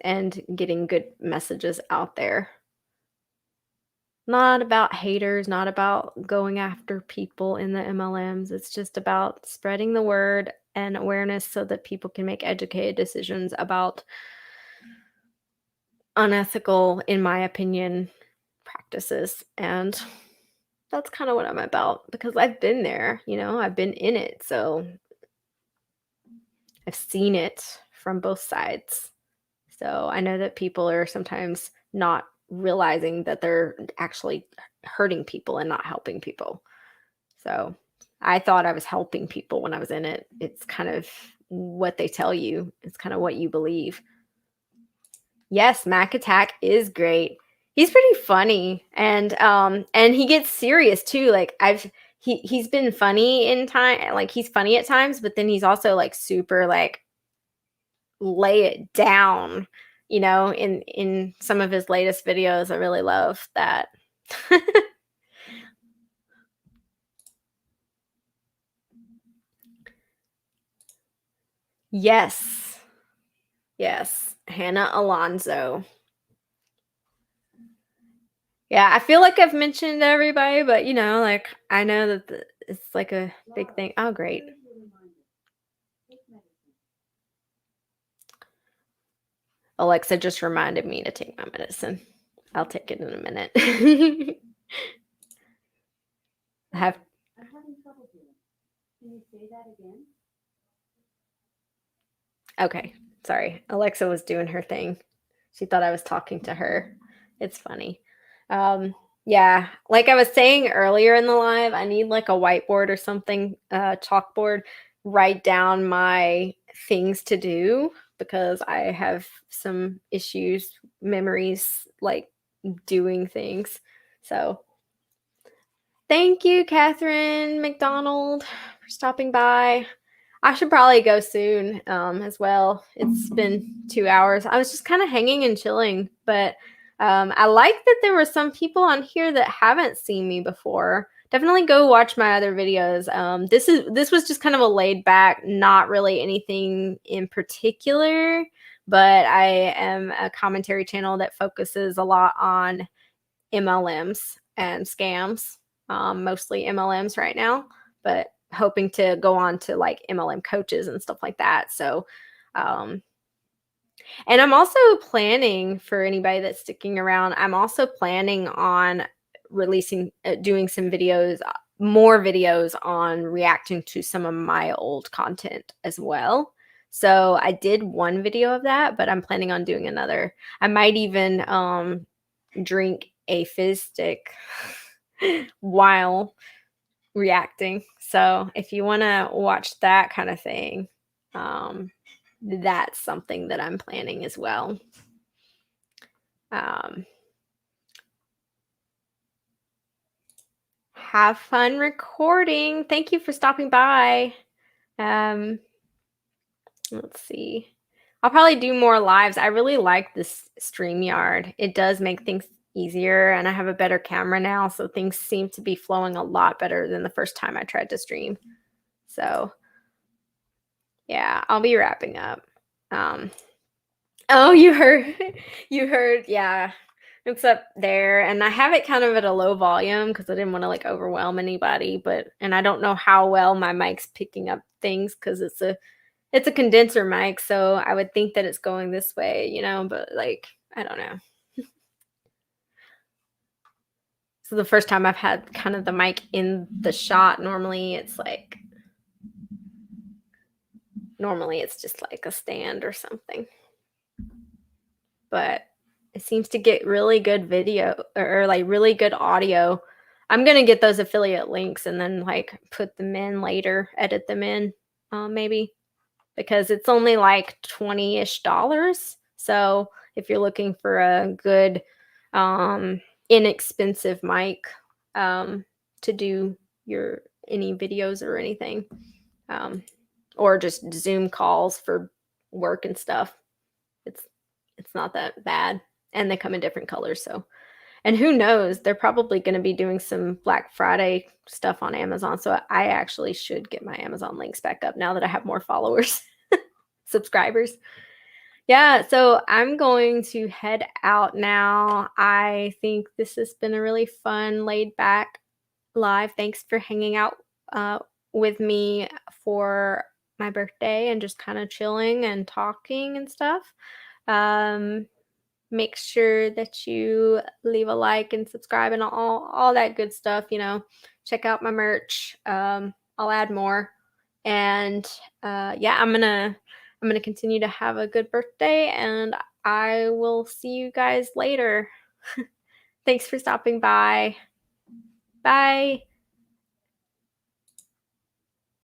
and getting good messages out there. Not about haters, not about going after people in the MLMs. It's just about spreading the word and awareness so that people can make educated decisions about unethical, in my opinion, practices. And that's kind of what I'm about because I've been there, you know, I've been in it. So I've seen it from both sides. So I know that people are sometimes not realizing that they're actually hurting people and not helping people. So I thought I was helping people when I was in it. It's kind of what they tell you, it's kind of what you believe. Yes, Mac Attack is great. He's pretty funny, and he gets serious too. Like he's been funny in time, like he's funny at times, but then he's also like super like lay it down, you know, in some of his latest videos. I really love that. Yes. Yes, Hannah Alonzo. Yeah, I feel like I've mentioned everybody, but you know, like I know that it's like a big thing. Oh, great. Alexa just reminded me to take my medicine. I'll take it in a minute. I have. I'm having trouble here. Can you say that again? Okay, sorry. Alexa was doing her thing. She thought I was talking to her. It's funny. Yeah, like I was saying earlier in the live, I need like a whiteboard or something, chalkboard, write down my things to do because I have some issues, memories, like doing things. So thank you, Catherine McDonald, for stopping by. I should probably go soon as well. It's been 2 hours. I was just kind of hanging and chilling, but I like that there were some people on here that haven't seen me before. Definitely go watch my other videos. This was just kind of a laid back, not really anything in particular, but I am a commentary channel that focuses a lot on MLMs and scams, mostly MLMs right now, but hoping to go on to like MLM coaches and stuff like that. So, and I'm also planning for anybody that's sticking around, I'm also planning on releasing, doing some videos, more videos on reacting to some of my old content as well. So I did one video of that, but I'm planning on doing another. I might even drink a fizz stick while reacting. So if you want to watch that kind of thing, that's something that I'm planning as well. have fun recording. Thank you for stopping by. Let's see. I'll probably do more lives. I really like this StreamYard. It does make things easier, and I have a better camera now, so things seem to be flowing a lot better than the first time I tried to stream. So yeah, I'll be wrapping up. Oh, you heard, yeah. It's up there, and I have it kind of at a low volume because I didn't want to like overwhelm anybody, and I don't know how well my mic's picking up things because it's a condenser mic, so I would think that it's going this way, but like, I don't know. So the first time I've had kind of the mic in the shot. Normally it's just like a stand or something. But it seems to get really good video or like really good audio. I'm going to get those affiliate links and then like put them in later, edit them in maybe, because it's only like $20-ish. So if you're looking for a good inexpensive mic to do your any videos or anything, or just Zoom calls for work and stuff, it's not that bad, and they come in different colors. So, and who knows, they're probably going to be doing some Black Friday stuff on Amazon, so I actually should get my Amazon links back up now that I have more followers. Subscribers. Yeah, so I'm going to head out now. I think this has been a really fun, laid back live. Thanks for hanging out with me for my birthday and just kind of chilling and talking and stuff. Make sure that you leave a like and subscribe and all that good stuff. Check out my merch. I'll add more, and yeah, I'm gonna continue to have a good birthday, and I will see you guys later. Thanks for stopping by. Bye.